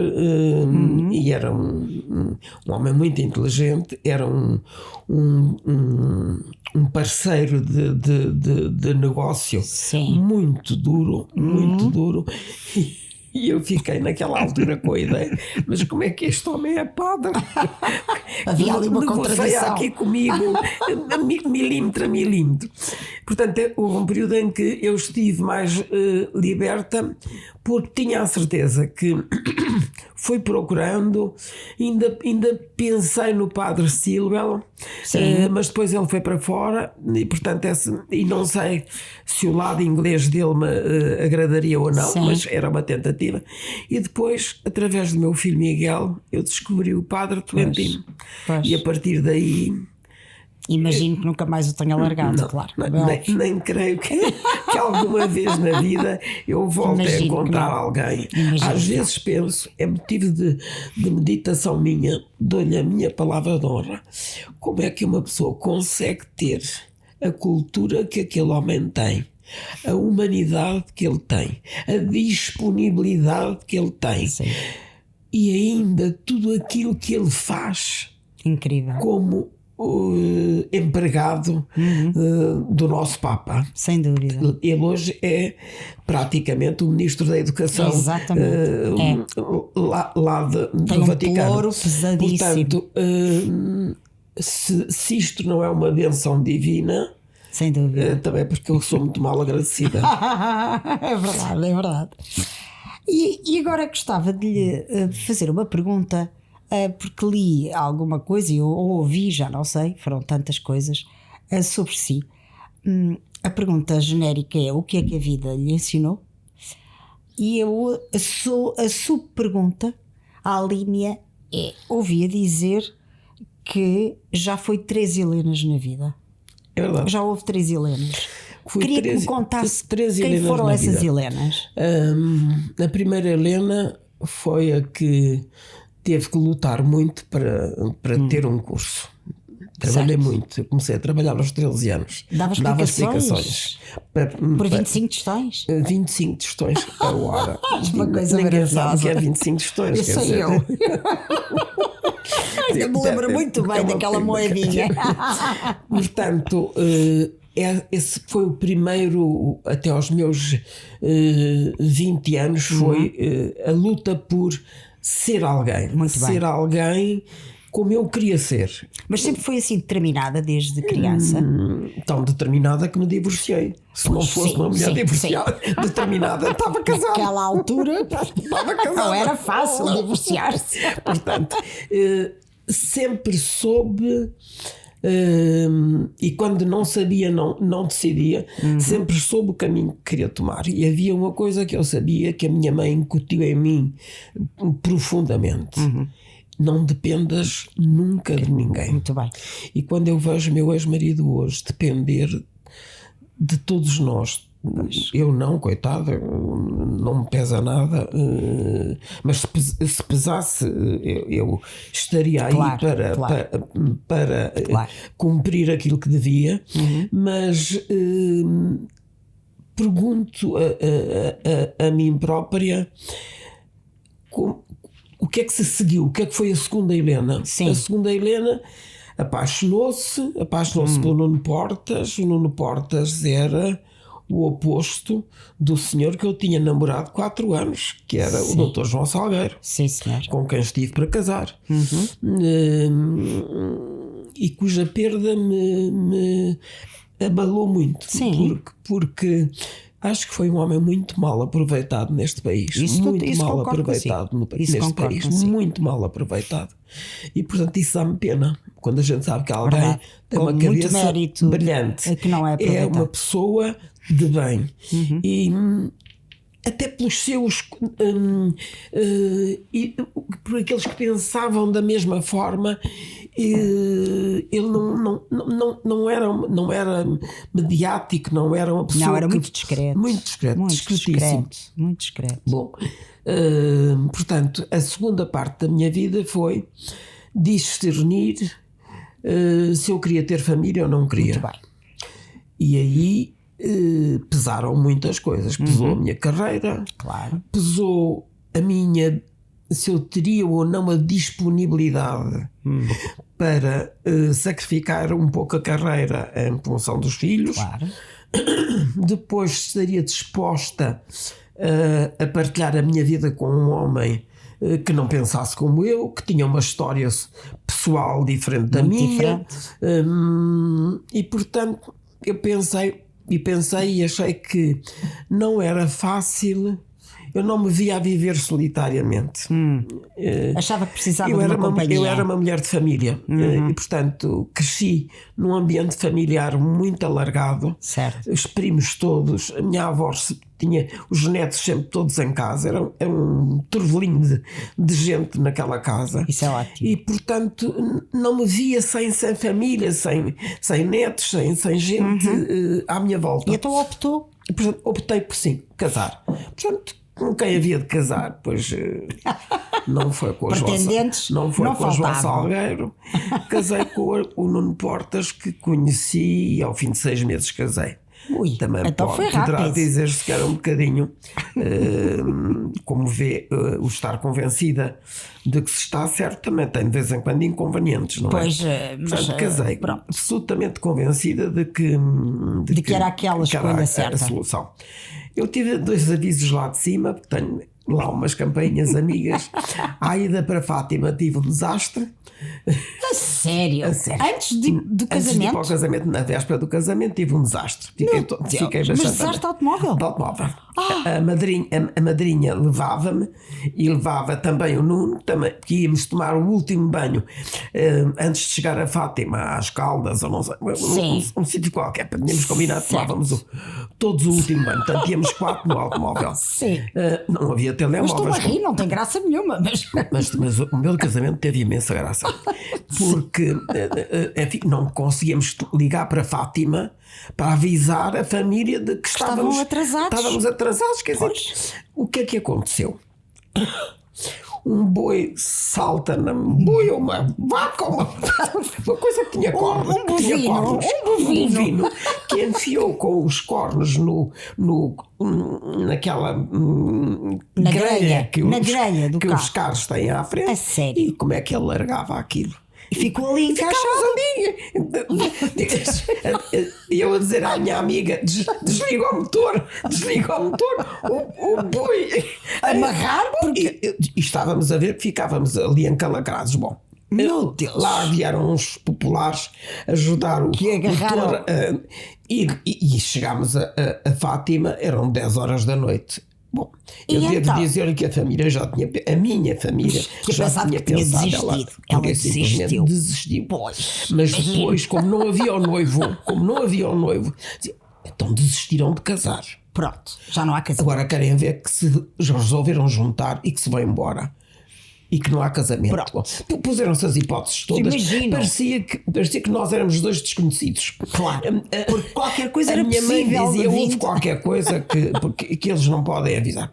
e era um homem muito inteligente, era um parceiro de negócio muito duro. E eu fiquei naquela altura com a ideia, mas como é que este homem é padre? Havia ali uma contradição aqui comigo, milímetro a milímetro. Portanto, houve um período em que eu estive mais liberta, porque tinha a certeza que fui procurando, ainda pensei no padre Silvel, mas depois ele foi para fora, e portanto e não sei se o lado inglês dele me agradaria ou não, mas era uma tentativa. E depois, através do meu filho Miguel, eu descobri o padre Tolentino. E a partir daí... Imagino que nunca mais o tenha largado, claro. Nem creio que alguma vez na vida eu volte a encontrar alguém. Às vezes penso, é motivo de meditação minha, dou-lhe a minha palavra de honra. Como é que uma pessoa consegue ter a cultura que aquele homem tem, a humanidade que ele tem, a disponibilidade que ele tem, e ainda tudo aquilo que ele faz, incrível, como empregado do nosso Papa. Sem dúvida. Ele hoje é praticamente o Ministro da Educação. Exatamente. Lá do Vaticano. Tem um pesadíssimo. Portanto, se isto não é uma benção divina, sem dúvida, também porque eu sou muito mal agradecida. É verdade. E agora gostava de lhe fazer uma pergunta, porque li alguma coisa ou ouvi, já não sei, foram tantas coisas sobre si. A pergunta genérica é: o que é que a vida lhe ensinou? E a sub-pergunta, à linha, é: ouvia dizer que já foi 3 Helenas na vida. É verdade. Já houve 3 Helenas. Queria que me contasse quem foram essas Helenas. A primeira Helena foi a que teve que lutar muito para ter um curso. Trabalhei muito. Eu comecei a trabalhar aos 13 anos. Dava explicações. Por 25 tostões? 25 tostões a hora. Uma coisa ninguém sabe que é 25 tostões. Isso sei eu. Ainda me lembro muito bem daquela moedinha. Portanto, esse foi o primeiro, até aos meus 20 anos, foi a luta por ser alguém. Muito ser bem. Alguém como eu queria ser. Mas sempre foi assim determinada desde criança? Tão determinada que me divorciei. Se não fosse uma mulher divorciada, determinada, estava casada. Naquela altura estava casada. Não era fácil divorciar-se. Portanto, sempre soube, e quando não sabia, não decidia, sempre soube o caminho que queria tomar. E havia uma coisa que eu sabia, que a minha mãe incutiu em mim profundamente. Não dependas nunca de ninguém. Muito bem. E quando eu vejo meu ex-marido hoje depender de todos nós, eu não, coitado, não me pesa nada, mas se pesasse, eu estaria aí para cumprir aquilo que devia. Mas pergunto a mim própria o que é que se seguiu, o que é que foi a segunda Helena. Sim. A segunda Helena apaixonou-se pelo Nuno Portas. O Nuno Portas era o oposto do senhor que eu tinha namorado 4 anos, que era o Dr. João Salgueiro. Sim, senhor. Com quem estive para casar. E cuja perda me abalou muito. Sim. Porque acho que foi um homem muito mal aproveitado neste país. Muito mal aproveitado neste país. Muito mal aproveitado. E portanto isso dá-me pena. Quando a gente sabe que alguém tem uma cabeça brilhante, que não é uma pessoa de bem. E até pelos seus e por aqueles que pensavam da mesma forma, ele não era mediático, não era uma pessoa. Não, era muito discreto. Muito discreto. Bom, portanto, a segunda parte da minha vida foi discernir se eu queria ter família ou não queria. Muito bem. E aí pesaram muitas coisas. Pesou a minha carreira, pesou a minha, se eu teria ou não a disponibilidade para sacrificar um pouco a carreira em função dos filhos. Depois estaria disposta a partilhar a minha vida com um homem que não pensasse como eu, que tinha uma história pessoal diferente da minha. E portanto eu pensei e achei que não era fácil. Eu não me via a viver solitariamente. Achava que precisava de uma companhia. Eu era uma mulher de família. E portanto cresci num ambiente familiar muito alargado. Certo. Os primos todos, a minha avó tinha os netos sempre todos em casa. Era um turvelinho de gente naquela casa. Isso é ótimo. E portanto não me via sem família, sem netos, sem gente à minha volta. E então optou? E, portanto, optei por sim, casar. Portanto, com quem havia de casar, pois não foi com a João Salgueiro. Casei com o Nuno Portas, que conheci, e ao fim de 6 meses casei. Também então poderá dizer-se que era um bocadinho como vê, o estar convencida de que se está certo também tem de vez em quando inconvenientes, não é? Portanto, casei absolutamente convencida de que era aquela escolha certa. A solução. Eu tive 2 avisos lá de cima, porque tenho lá umas campainhas amigas. À ida para Fátima tive um desastre. A sério? Antes do casamento? Antes de ir para o casamento, na véspera do casamento, tive um desastre. Fiquei bastante. Mas desastre de automóvel? De automóvel. A madrinha levava-me e levava também o Nuno, porque íamos tomar o último banho antes de chegar a Fátima, às Caldas, ou não sei, um sítio qualquer. Tínhamos combinado, tomávamos todos o último banho. Portanto, íamos 4 no automóvel. Não havia telemóveis. Mas estou a rir, não tem graça nenhuma. Mas o meu casamento teve imensa graça. Porque enfim, não conseguíamos ligar para Fátima para avisar a família de que estávamos atrasados. Quer dizer, o que é que aconteceu? Um boi salta na boi ou uma vaca, uma coisa que tinha cornos, um bovino que enfiou com os cornos naquela grelha que os carros têm à frente. É sério? E como é que ele largava aquilo? E ficou ali encaixado. E eu a dizer à minha amiga: desliga o motor, o boi amarrar, e estávamos a ver que ficávamos ali encalacrados. Bom, Meu Deus! Lá vieram uns populares ajudar o agarraram. E chegámos a Fátima, eram 10 horas da noite. Bom, eu devo então? dizer que a família já tinha, a minha família já tinha pensado, ela desistiu. Desistiu. Pois, mas depois, como não havia o noivo, dizia, então desistiram de casar. Pronto, já não há casamento. Agora querem ver que se resolveram juntar e que se vão embora. E que não há casamento. Puseram-se as hipóteses todas. Parecia que nós éramos dois desconhecidos. Claro. Porque qualquer coisa era possível. A minha mãe dizia, houve qualquer coisa que eles não podem avisar.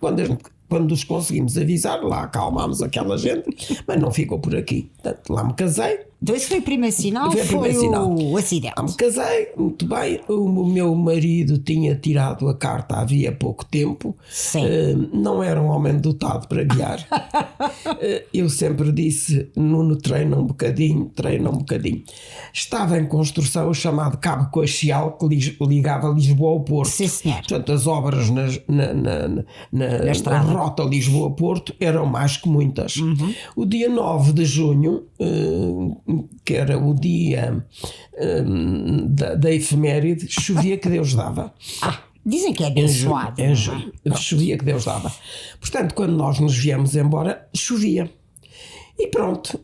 Quando os conseguimos avisar, lá acalmámos aquela gente, mas não ficou por aqui. Portanto, lá me casei. Então esse foi o primeiro sinal? Foi o acidente? Lá me casei, muito bem. O meu marido tinha tirado a carta havia pouco tempo. Sim. Não era um homem dotado para guiar. Eu sempre disse, Nuno, treina um bocadinho. Estava em construção o chamado Cabo Coaxial, que ligava Lisboa ao Porto. Sim, senhor. Portanto, as obras na rota Lisboa-Porto eram mais que muitas. O dia 9 de junho, que era o dia da efeméride, chovia que Deus dava. Dizem que é abençoado. Chovia que Deus dava. Portanto, quando nós nos viemos embora, chovia. E pronto,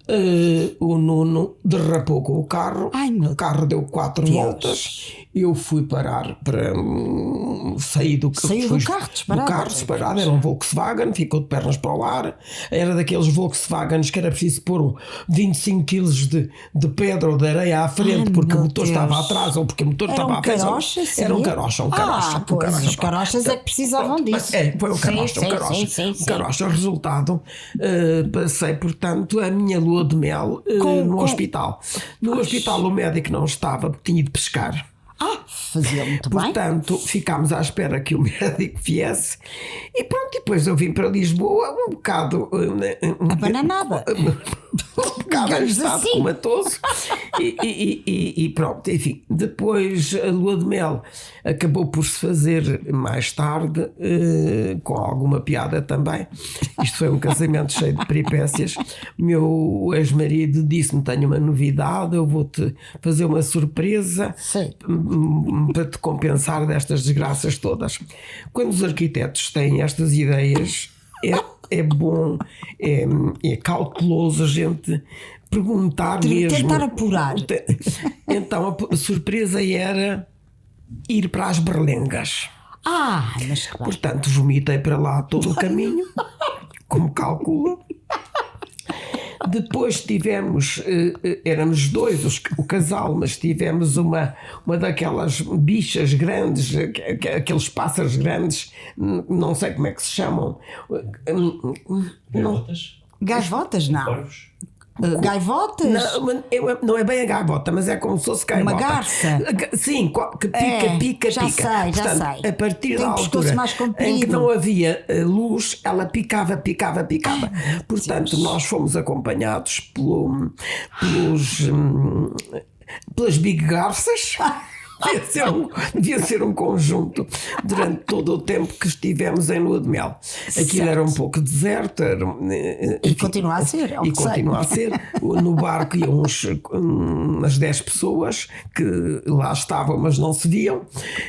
o Nuno derrapou com o carro. O carro deu 4 voltas. Eu fui parar para sair do carro disparado. Era um Volkswagen, ficou de pernas para o ar. Era daqueles Volkswagens que era preciso pôr 25 kg de pedra ou de areia à frente porque o motor estava atrás ou porque o motor estava à frente. Era um carocha. Os carochas é que precisavam disso. Foi um carocha. Resultado, passei, portanto, a minha lua de mel no hospital. No hospital o médico não estava porque tinha ido pescar. Fazia muito bem. Portanto, ficámos à espera que o médico viesse e pronto, depois eu vim para Lisboa um bocado abananada, um bocado em estado comatoso e pronto, enfim, depois a lua de mel acabou por se fazer mais tarde, com alguma piada também. Isto foi um casamento cheio de peripécias. O meu ex-marido disse-me, tenho uma novidade, eu vou-te fazer uma surpresa. Sim. Para te compensar destas desgraças todas. Quando os arquitetos têm estas ideias, é bom, é cauteloso a gente perguntar mesmo. Tentar apurar. Então a surpresa era ir para as berlengas. Mas claro. Portanto, vomitei para lá todo o caminho, como calculo. Depois tivemos, éramos dois o casal, mas tivemos uma daquelas bichas grandes, aqueles pássaros grandes, não sei como é que se chamam. Gaivotas, não. Corvos. Gaivotas? Não é bem a gaivota, mas é como se fosse gaivota. Uma garça? Sim, que pica. Já sei. A partir da altura em que não havia luz, ela picava. Portanto, nós fomos acompanhados pelas big garças. Devia ser um conjunto durante todo o tempo que estivemos em lua de mel. Aquilo era um pouco deserto. E continua a ser. No barco iam umas 10 pessoas que lá estavam, mas não se viam.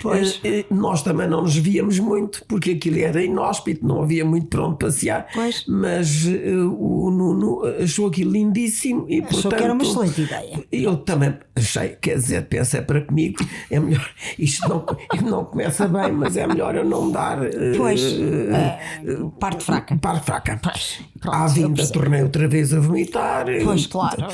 Pois. Nós também não nos víamos muito, porque aquilo era inóspito, não havia muito para onde passear. Pois. Mas o Nuno achou aquilo lindíssimo e, achou portanto, que era uma excelente ideia. Eu também achei, quer dizer, pensei para comigo, é melhor, isto não começa bem, mas é melhor eu não dar parte fraca. Pois, à vinda tornei outra vez a vomitar. Pois, claro.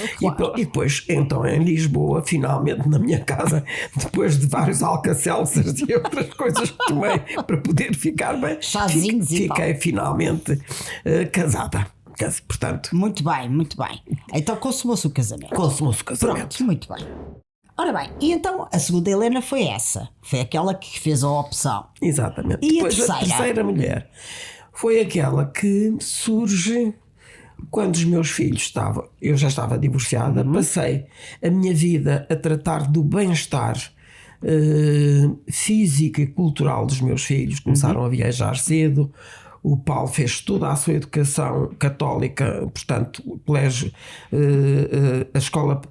E depois, então, em Lisboa, finalmente na minha casa, depois de vários alcacelces e outras coisas que tomei para poder ficar bem, fiquei finalmente casada. Portanto, muito bem. Então consumou-se o casamento. Pronto, muito bem. Ora bem, e então a segunda Helena foi essa. Foi aquela que fez a opção. Exatamente. E depois a terceira mulher foi aquela que surge quando os meus filhos estavam. Eu já estava divorciada, passei a minha vida a tratar do bem-estar físico e cultural dos meus filhos. Começaram a viajar cedo. O Paulo fez toda a sua educação católica, portanto, o colégio, a escola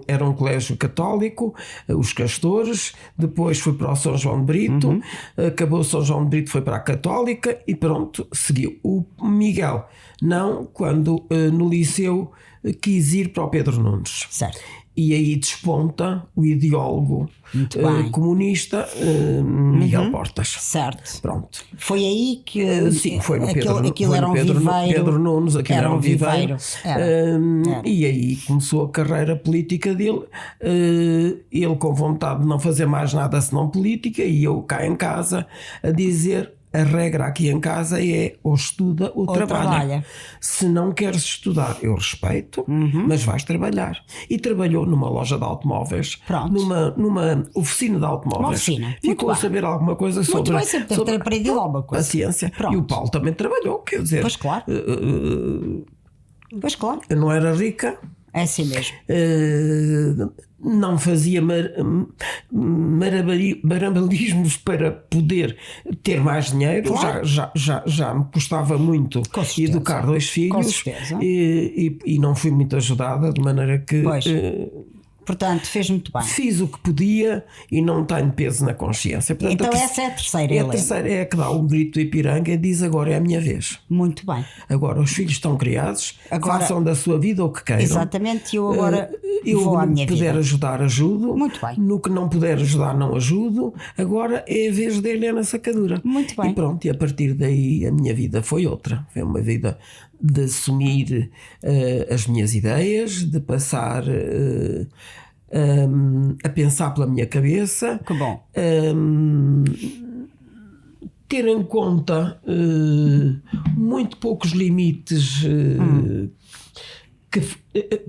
era um colégio católico, os Castores, depois foi para o São João de Brito, acabou o São João de Brito, foi para a Católica e pronto, seguiu. O Miguel, não, quando no liceu quis ir para o Pedro Nunes. Certo. E aí desponta o ideólogo comunista Miguel Portas. Certo. Pronto. Foi aí que sim, foi no Pedro, aquilo era um viveiro. Pedro Nunes, aquilo era um viveiro. Era. E aí começou a carreira política dele. Ele com vontade de não fazer mais nada senão política, e eu cá em casa a dizer: a regra aqui em casa é ou estuda ou trabalha. Se não queres estudar, eu respeito, mas vais trabalhar. E trabalhou numa loja de automóveis, numa oficina de automóveis. Ficou a saber alguma coisa sobre, bem, sempre deve ter aprendido alguma coisa. A ciência. Pronto. E o Paulo também trabalhou, quer dizer. Pois claro. Pois claro. Eu não era rica. É assim mesmo. Não fazia marambalismos para poder ter mais dinheiro. Claro. Já me custava muito educar 2 filhos. Com certeza. E não fui muito ajudada, de maneira que. Portanto, fez muito bem. Fiz o que podia e não tenho peso na consciência. Portanto, então essa é a terceira, Helena. A terceira é a que dá o grito do Ipiranga e diz: agora é a minha vez. Muito bem. Agora os filhos estão criados, façam da sua vida o que queiram. Exatamente, eu agora vou à minha vida. No que puder ajudar, ajudo. Muito bem. No que não puder ajudar, não ajudo. Agora é a vez da Helena Sacadura. Muito bem. E pronto, e a partir daí a minha vida foi outra. Foi uma vida de assumir as minhas ideias, de passar a pensar pela minha cabeça. Que bom. Ter em conta muito poucos limites que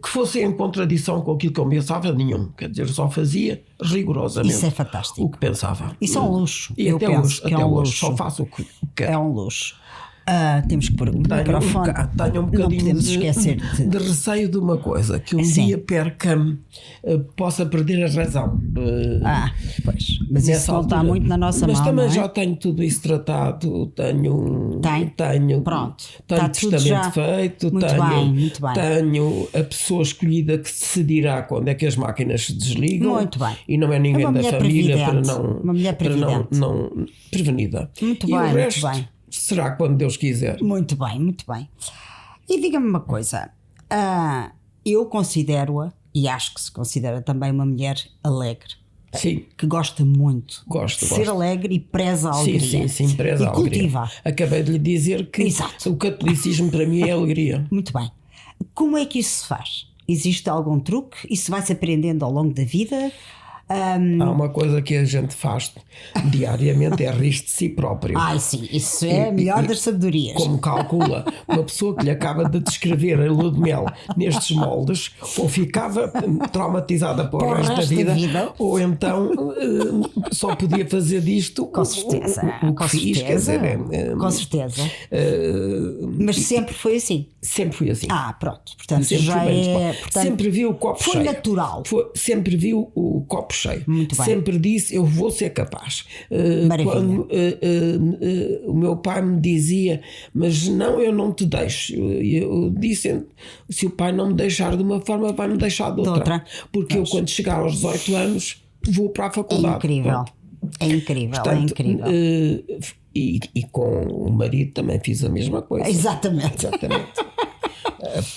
fossem em contradição com aquilo que eu pensava, nenhum. Quer dizer, só fazia rigorosamente. Isso é fantástico. O que pensava. Isso é um luxo. E eu até penso hoje, que é um luxo. Só faço o que quero. É um luxo. Temos que pôr o microfone. Tenho um bocadinho de receio de uma coisa, que dia possa perder a razão. Pois. Mas isso não está muito na nossa mão. Mas também já tenho tudo isso tratado. Tenho pronto. Tenho testamento feito. Muito bem. Tenho a pessoa escolhida que decidirá quando é que as máquinas se desligam. Muito bem. E não é ninguém da família uma mulher para não prevenida. Muito bem, muito bem. Será quando Deus quiser. Muito bem, muito bem. E diga-me uma coisa, eu considero-a, e acho que se considera também uma mulher alegre. Sim. Que gosta muito de ser alegre e preza a alegria. Sim, preza a alegria. Cultiva. Acabei de lhe dizer que o catolicismo para mim é alegria. Muito bem. Como é que isso se faz? Existe algum truque? Isso vai-se aprendendo ao longo da vida? Há uma coisa que a gente faz diariamente, é rir de si próprio. Sim, isso é a melhor das sabedorias. Como calcula, uma pessoa que lhe acaba de descrever a lua de mel nestes moldes, ou ficava traumatizada para o resto da vida, ou então só podia fazer disto com certeza, o que fiz, quer dizer, com certeza. Mas sempre foi assim. Sempre fui assim. Pronto. Portanto, sempre já é. Portanto, sempre vi o copo cheio. Foi natural. Sempre vi o copo cheio. Muito bem. Sempre disse: eu vou ser capaz. Maravilha. Quando o meu pai me dizia: mas não, eu não te deixo. Eu disse: se o pai não me deixar de uma forma, vai me deixar de outra. Porque eu, quando chegar aos 18 anos, vou para a faculdade. É incrível. É incrível. Portanto, é incrível. E com o marido também fiz a mesma coisa. Exatamente.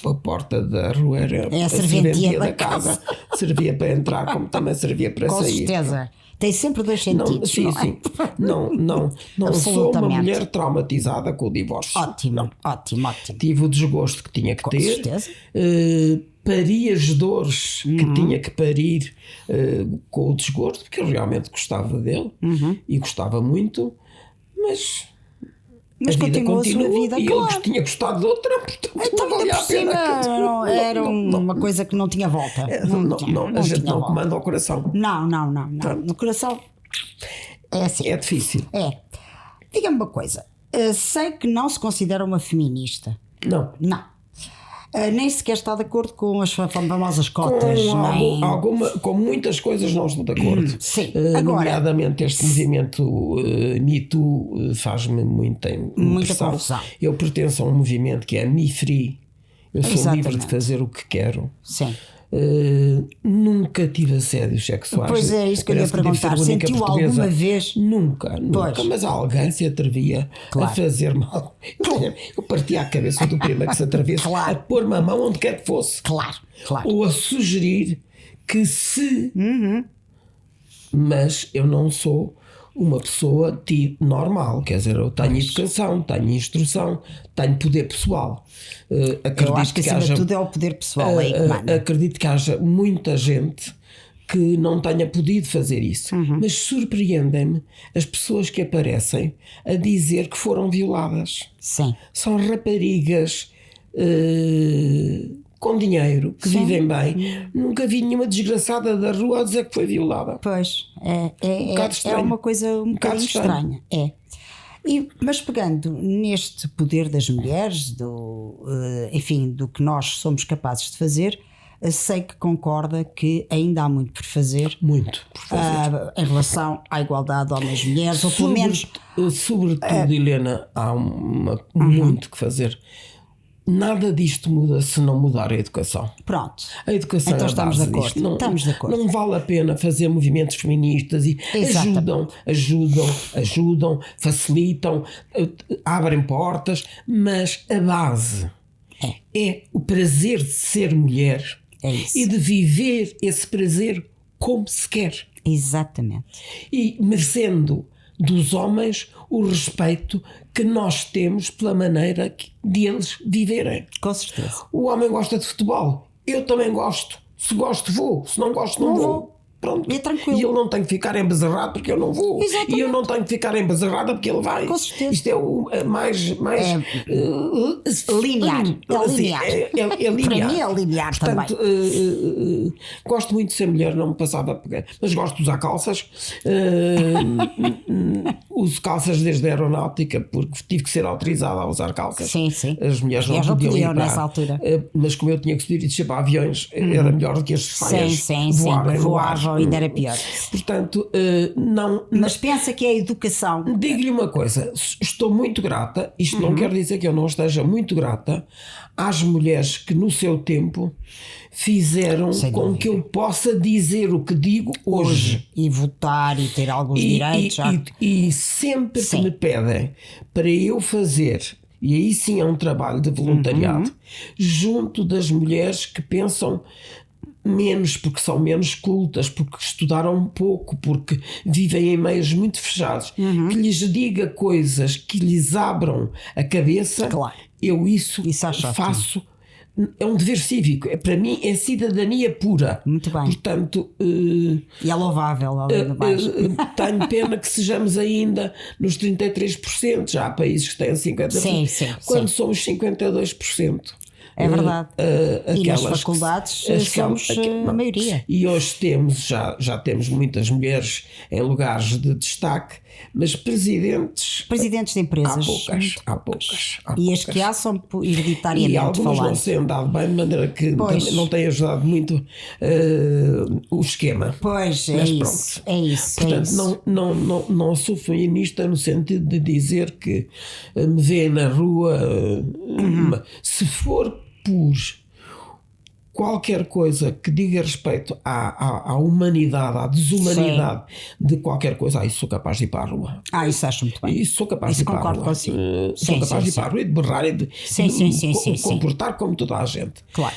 A porta da rua era a serventia da casa. Servia para entrar, como também servia para com sair. Com certeza. Tem sempre dois sentidos. Sim. Não sou uma mulher traumatizada com o divórcio. Ótimo. Tive o desgosto que tinha que com ter. Certeza. Pari as dores que tinha que parir com o desgosto, porque eu realmente gostava dele e gostava muito, mas continua a sua vida, e claro. ele tinha gostado de outra, portanto então, não valia a pena. Era uma coisa que não tinha volta. A gente não comanda ao coração. Não. No coração é assim. É difícil. Diga-me uma coisa. Sei que não se considera uma feminista. Não. Nem sequer está de acordo com as famosas cotas. Com muitas coisas não estou de acordo. Sim. Nomeadamente este movimento Me Too faz-me muita confusão. Eu pertenço a um movimento que é Me Free. Eu sou livre de fazer o que quero. Sim. Nunca tive assédios sexuais. Pois é, isso que eu ia perguntar. Sentiu alguma vez? Nunca. Mas alguém se atrevia a fazer mal. Eu partia a cabeça do primeiro que se atrevesse a pôr-me a mão onde quer que fosse. Claro. Ou a sugerir que se. Mas eu não sou uma pessoa normal, quer dizer, eu tenho educação, tenho instrução, tenho poder pessoal. Eu acho que acima de tudo é o poder pessoal aí que manda. Acredito que haja muita gente que não tenha podido fazer isso, mas surpreendem-me as pessoas que aparecem a dizer que foram violadas. Sim. São raparigas com dinheiro, que vivem bem. Nunca vi nenhuma desgraçada da rua a dizer que foi violada. Pois, é uma coisa um bocadinho estranha. Mas pegando neste poder das mulheres, enfim, do que nós somos capazes de fazer, sei que concorda que ainda há muito por fazer. Muito por fazer. Em relação à igualdade de homens e mulheres, ou pelo menos. Sobretudo, Helena, há muito que fazer. Nada disto muda se não mudar a educação. Pronto. A educação então estamos de acordo. Estamos de acordo. Não vale a pena fazer movimentos feministas e ajudam, facilitam, abrem portas, mas a base é o prazer de ser mulher e de viver esse prazer como se quer. Exatamente. E merecendo dos homens o respeito que nós temos pela maneira de eles viverem. Com certeza. O homem gosta de futebol, eu também gosto. Se gosto vou, se não gosto não vou. Pronto. É tranquilo. E ele não tem que ficar embezerrado porque eu não vou. Exatamente. E eu não tenho que ficar embezerrada porque ele vai. Com certeza. Isto é o mais linear. É linear. É linear. Para mim é linear. Portanto, também. Gosto muito de ser mulher, não me passava a pegar. Mas gosto de usar calças. Uso calças desde a aeronáutica porque tive que ser autorizada a usar calças. Sim. As mulheres não podiam ir nessa altura. Mas como eu tinha que subir e descer para aviões, era melhor do que as saias voavam. Ainda era pior. Portanto, não. Mas pensa que é a educação. Digo-lhe uma coisa, estou muito grata, isto não quer dizer que eu não esteja muito grata às mulheres que no seu tempo fizeram com que eu possa dizer o que digo hoje. E votar e ter alguns direitos. E sempre que me pedem para eu fazer, e aí sim é um trabalho de voluntariado, junto das mulheres que pensam menos, porque são menos cultas, porque estudaram pouco, porque vivem em meios muito fechados, que lhes diga coisas que lhes abram a cabeça. Claro. Eu isso faço. É um dever cívico, para mim é cidadania pura. Muito bem. Portanto, e é louvável, além do mais. Tenho pena que sejamos ainda nos 33%, já há países que têm 50%, quando somos 52%. É verdade. E nas faculdades somos a maioria. E hoje já temos muitas mulheres em lugares de destaque, mas presidentes de empresas há poucas. E as que há são hereditariamente e algumas faladas. não têm andado bem, de maneira que não tem ajudado muito o esquema. Pois, é isso. Portanto, não sou feminista no sentido de dizer que me vê na rua. Se for por qualquer coisa que diga respeito à humanidade, à desumanidade de qualquer coisa, isso sou capaz de ir para a rua. Isso acho muito bem. Isso sou capaz de ir para a rua. Consigo. Sou capaz de ir para a rua e de berrar e de comportar como toda a gente. Claro.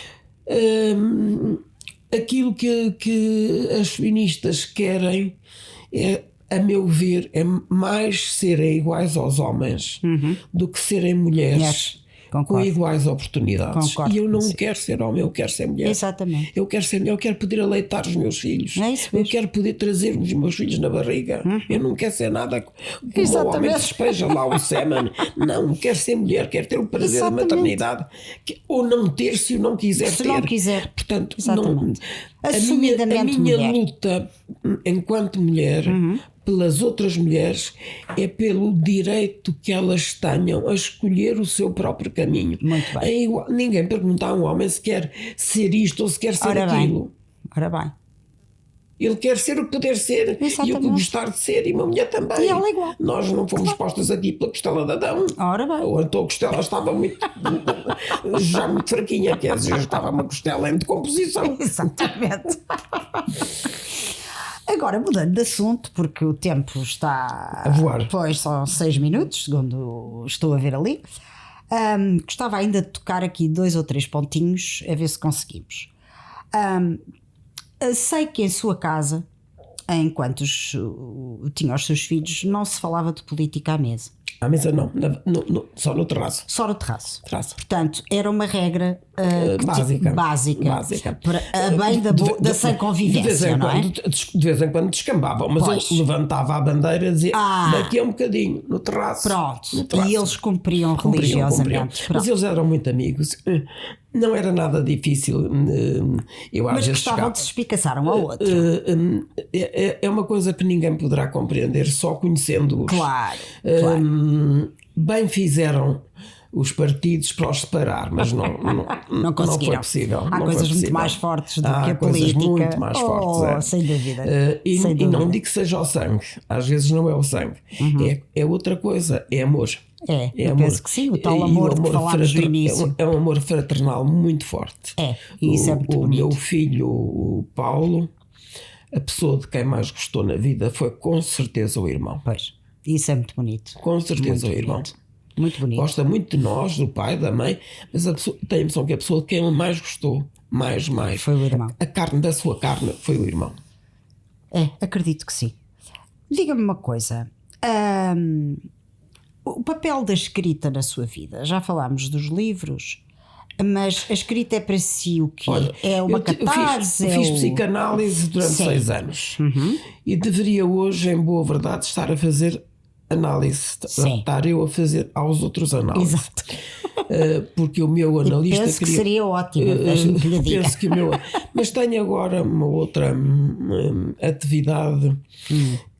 Aquilo que as feministas querem é, a meu ver, é mais serem iguais aos homens do que serem mulheres. Com iguais oportunidades. E eu não quero ser homem, eu quero ser mulher. Exatamente. Eu quero ser mulher, eu quero poder aleitar os meus filhos. É isso mesmo. Eu quero poder trazer os meus filhos na barriga. Eu não quero ser nada como o homem despeja lá o sêmen. Não, quero ser mulher, quero ter o prazer da maternidade. Ou não ter se eu não quiser ter. Não quiser. Portanto, a minha luta enquanto mulher pelas outras mulheres, é pelo direito que elas tenham a escolher o seu próprio caminho. Muito bem. É igual, ninguém pergunta a um homem se quer ser isto ou se quer ser aquilo. Ora bem. Ele quer ser o que puder ser. Exatamente. E o que gostar de ser, e uma mulher também. E ela é igual. Nós não fomos postas aqui pela costela de Adão. Ora bem. Ou então a costela estava já muito fraquinha, quer dizer, estava uma costela em decomposição. Exatamente. Agora, mudando de assunto, porque o tempo está a voar. Pois são 6 minutos, segundo estou a ver ali. Gostava ainda de tocar aqui 2 ou 3 pontinhos, a ver se conseguimos. Sei que em sua casa, enquanto tinha os seus filhos, não se falava de política à mesa. À mesa não, só no terraço. Só no terraço. Terraço. Portanto, era uma regra básica. Para a bem da sã convivência, não é? De vez em quando descambavam, mas eu levantava a bandeira e dizia daqui a um bocadinho, no terraço. Pronto, no terraço. E eles cumpriam religiosamente. Mas eles eram muito amigos. Não era nada difícil. Mas gostavam de se espicaçar um ao outro. É uma coisa que ninguém poderá compreender só conhecendo-os. Claro. Bem fizeram os partidos para os separar, mas não foi possível. Há coisas muito mais fortes do que a política. Muito mais fortes, sem dúvida. E não digo que seja o sangue, às vezes não é o sangue, é outra coisa, é amor. Eu penso que sim, o tal amor de que falámos no início. É um amor fraternal muito forte. E isso é muito bonito. O meu filho, o Paulo, a pessoa de quem mais gostou na vida foi com certeza o irmão. Pois, isso é muito bonito. Com certeza o irmão. Muito bonito. Gosta muito de nós, do pai, da mãe, mas tem a impressão que a pessoa de quem ele mais gostou, mais, foi o irmão. A carne da sua carne foi o irmão. Acredito que sim. Diga-me uma coisa. O papel da escrita na sua vida, já falámos dos livros, mas a escrita é para si o quê? Olha, é uma catarse? Eu fiz psicanálise durante 6 anos e deveria hoje, em boa verdade, estar a fazer análise, estar eu a fazer aos outros análise. Exato. Porque o meu analista penso que seria ótimo, deixe-me que lhe diga. Penso que o meu, mas tenho agora uma outra atividade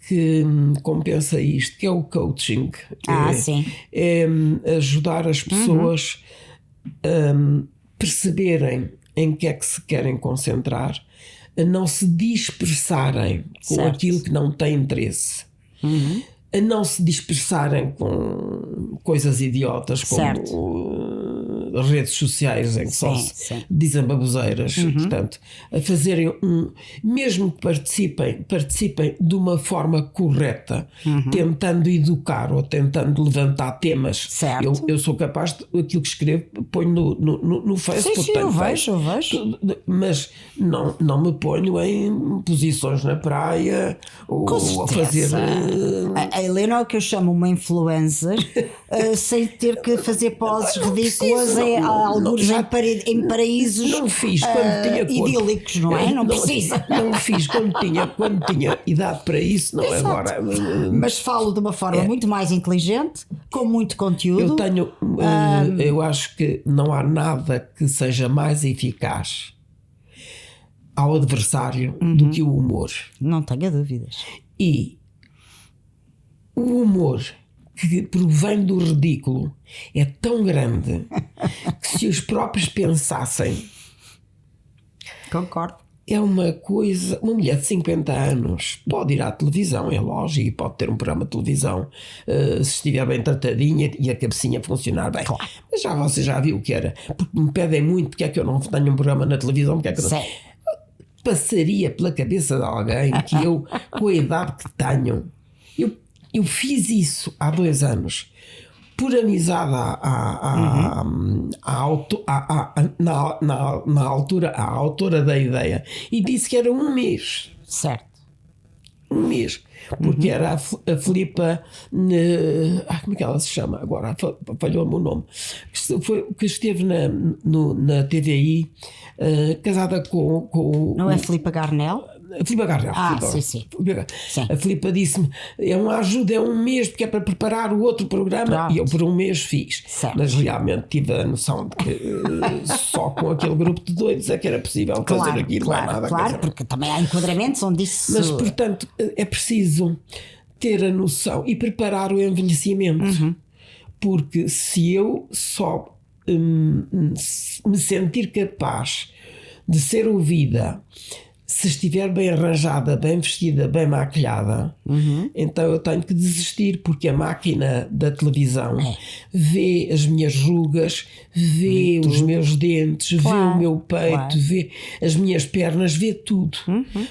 que compensa isto, que é o coaching. Sim. É ajudar as pessoas a perceberem em que é que se querem concentrar, a não se dispersarem com aquilo que não tem interesse, a não se dispersarem com coisas idiotas como redes sociais em que só se dizem baboseiras. Portanto, a fazerem mesmo que participem de uma forma correta, tentando educar ou tentando levantar temas. Eu sou capaz de aquilo que escrevo, ponho no Facebook. Sim, eu vejo. Mas não me ponho em posições na praia ou a fazer. A Helena é o que eu chamo uma influencer, sem ter que fazer poses ridículas alguns em paraísos não fiz quando tinha idílicos, não é? Não precisa. Não fiz quando tinha idade para isso, não é agora. Mas falo de uma forma muito mais inteligente, com muito conteúdo. Eu acho que não há nada que seja mais eficaz ao adversário do que o humor. Não tenha dúvidas. E o humor que provém do ridículo é tão grande que se os próprios pensassem. Concordo. É uma coisa. Uma mulher de 50 anos pode ir à televisão, é lógico, e pode ter um programa de televisão se estiver bem tratadinha e a cabecinha funcionar bem. Claro. Mas você já viu o que era? Porque me pedem muito porque é que eu não tenho um programa na televisão, porque é que eu não... Passaria pela cabeça de alguém que eu, com a idade que tenho, eu fiz isso há 2 anos por amizade na altura à autora da ideia, e disse que era 1 mês. Certo. 1 mês. Porque era a Filipa, como é que ela se chama agora? Falhou-me o nome. Que esteve na TVI, casada com não é Filipa Garnel? A Filipa Garnel. Sim. A Filipa disse-me: é uma ajuda, é 1 mês, porque é para preparar o outro programa. E eu por 1 mês fiz. Mas realmente tive a noção de que só com aquele grupo de doidos é que era possível fazer aquilo. Claro, porque também há enquadramentos onde isso. Mas, portanto, é preciso ter a noção e preparar o envelhecimento. Porque se eu só me sentir capaz de ser ouvida, se estiver bem arranjada, bem vestida, bem maquilhada, então eu tenho que desistir, porque a máquina da televisão vê as minhas rugas, vê os meus dentes, vê o meu peito, vê as minhas pernas, vê tudo.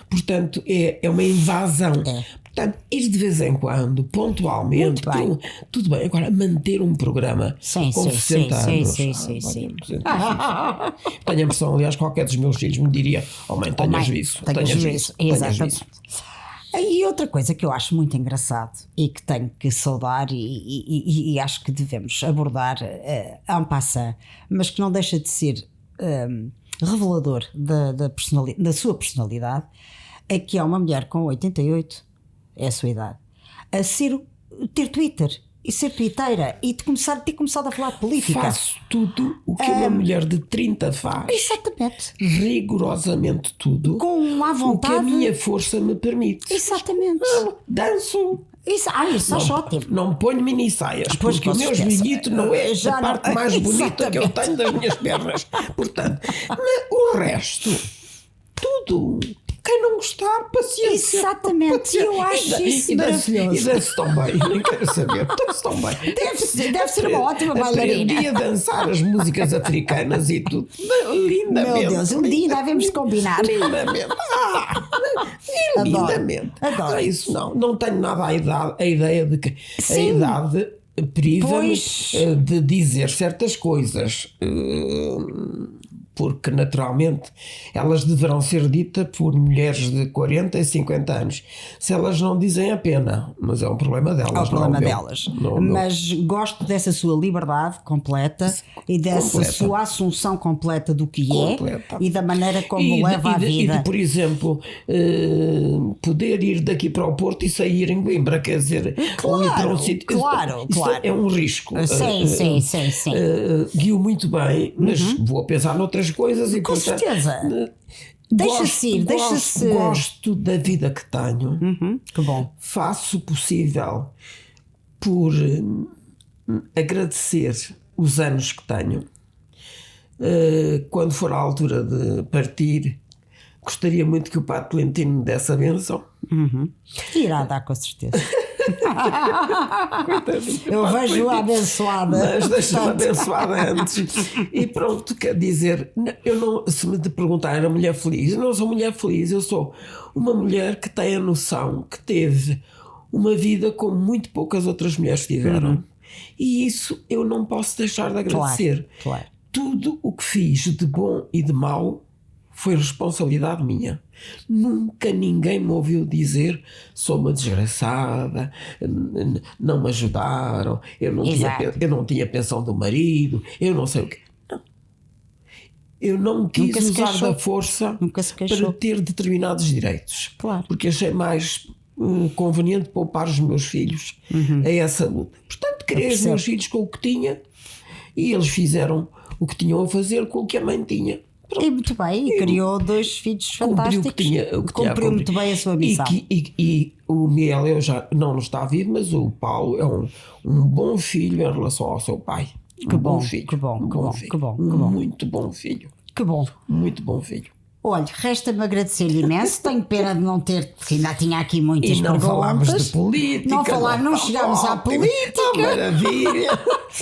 Portanto, é uma invasão. Portanto, ir de vez em quando, pontualmente, tudo bem. Agora, manter um programa com 60 anos. Sim. Tenho a impressão, aliás, qualquer dos meus filhos me diria: oh mãe, tenha juízo. Exatamente. E outra coisa que eu acho muito engraçado e que tenho que saudar e acho que devemos abordar en passant, mas que não deixa de ser revelador da sua personalidade, é que é uma mulher com 88, é a sua idade, ter Twitter e ser twitteira e ter começado a falar de política. Faço tudo o que uma mulher de 30 faz. Exatamente. Rigorosamente tudo. Com a vontade. O que a minha força me permite. Exatamente. Danço. Isso acho ótimo. Não ponho mini saias, porque o meu joelhito não é a parte mais bonita que eu tenho das minhas pernas. Portanto, o resto, tudo. Quem não gostar, paciência. Exatamente, eu acho isso maravilhoso. E deve-se tão bem, nem quero saber. Deve-se tão bem. Deve ser uma ótima bailarina. Aprendi a dançar as músicas africanas e tudo. Lindamente. Meu Deus, um dia devemos de combinar. Lindamente. Lindamente. Adoro. Isso não tenho nada a ideia de que a idade priva-me de dizer certas coisas. Porque naturalmente elas deverão ser ditas por mulheres de 40 e 50 anos. Se elas não dizem, a pena, mas é um problema delas. É um problema delas. Mas gosto dessa sua liberdade completa e dessa sua assunção completa do que é e da maneira como leva a vida. E de, por exemplo, poder ir daqui para o Porto e sair em Coimbra, quer dizer, ou ir para um sítio. Claro. É um risco. Sim. Guio muito bem, mas vou pensar noutras coisas e com certeza deixa-se gosto da vida que tenho. Que bom. Faço o possível por agradecer os anos que tenho. Quando for a altura de partir, gostaria muito que o Padre Tolentino me desse a bênção. Irá dar, com certeza. Eu vejo-a abençoada. Mas deixa-me abençoada antes. E pronto, quer dizer, se me perguntar, era mulher feliz? Eu não sou mulher feliz, eu sou uma mulher que tem a noção que teve uma vida como muito poucas outras mulheres tiveram. E isso eu não posso deixar de agradecer. Claro. Tudo o que fiz de bom e de mau foi responsabilidade minha. Nunca ninguém me ouviu dizer: sou uma desgraçada, não me ajudaram, eu não tinha pensão do marido, eu não sei o quê. Não. Eu não quis usar da força para ter determinados direitos. Claro. Porque achei mais conveniente poupar os meus filhos a essa luta. Portanto, criei os meus filhos com o que tinha e eles fizeram o que tinham a fazer com o que a mãe tinha. Pronto. E muito bem, e criou 2 filhos fantásticos. Cumpriu muito bem a sua missão. E o Miguel, eu já não está vivo, mas o Paulo é um bom filho em relação ao seu pai. Que bom, Muito bom filho. Que bom. Muito bom filho. Olha, resta-me agradecer-lhe imenso. Tenho pena de não ter, porque ainda tinha aqui muitas perguntas. E não falámos de política. Não chegámos à política. Maravilha.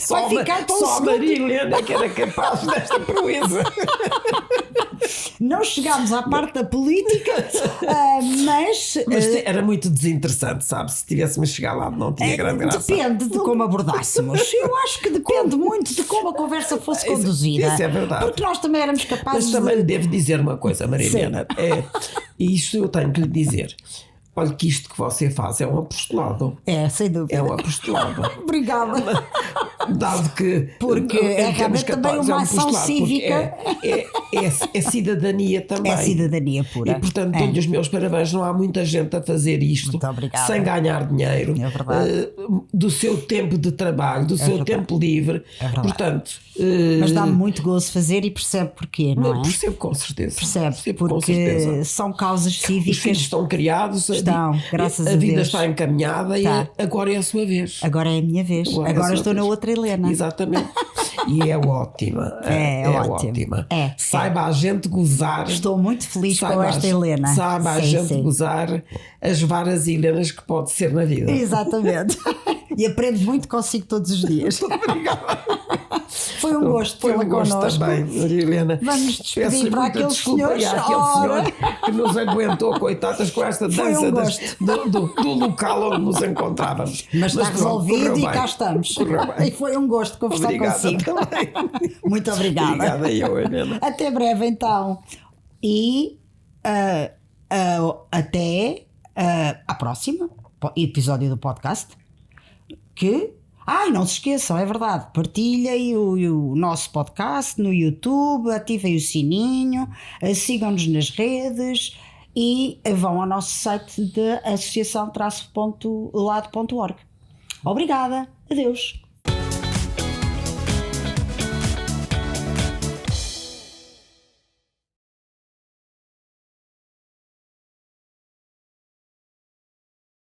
Vai ficar tão só a Maria Helena que era capaz desta proeza. Não chegámos à parte da política, mas era muito desinteressante, sabe? Se tivéssemos chegado lá, não tinha grande graça. Depende de como abordássemos. Eu acho que depende muito de como a conversa fosse conduzida. Isso é verdade. Porque nós também éramos capazes Mas também lhe devo dizer uma coisa, Maria Helena. E isto eu tenho que lhe dizer. Olha que isto que você faz é um apostolado. É, sem dúvida. É um apostolado. Obrigada. Dado que... Porque é realmente também uma ação cívica. É cidadania também. É cidadania pura. E portanto dou-lhe os meus parabéns. Não há muita gente a fazer isto sem ganhar dinheiro. É verdade. Do seu tempo de trabalho, do seu tempo livre. É verdade. Portanto... Mas dá-me muito gozo fazer e percebe porquê, não é? Percebo com certeza. Percebe, porque são causas cívicas. Os filhos estão criados, graças a Deus. A vida está encaminhada e agora é a sua vez. Agora é a minha vez. Agora estou na outra Helena. Exatamente. E é ótima. É ótima. Saiba a gente gozar. Estou muito feliz com esta Helena. Saiba a gente gozar as várias Helenas que pode ser na vida. Exatamente. E aprendo muito consigo todos os dias. Obrigada. Foi um gosto tê-la connosco. Também, Maria Helena. Vamos despedir para aquele senhor. Senhor que nos aguentou, coitadas, com esta dança do local onde nos encontrávamos. Mas está resolvido e cá estamos. E foi um gosto conversar consigo. Também. Muito obrigada. Obrigada eu, Helena. Até breve então. E até à próxima episódio do podcast. Não se esqueçam, é verdade, partilhem o nosso podcast no YouTube, ativem o sininho, sigam-nos nas redes e vão ao nosso site de associação-lado.org. Obrigada, adeus.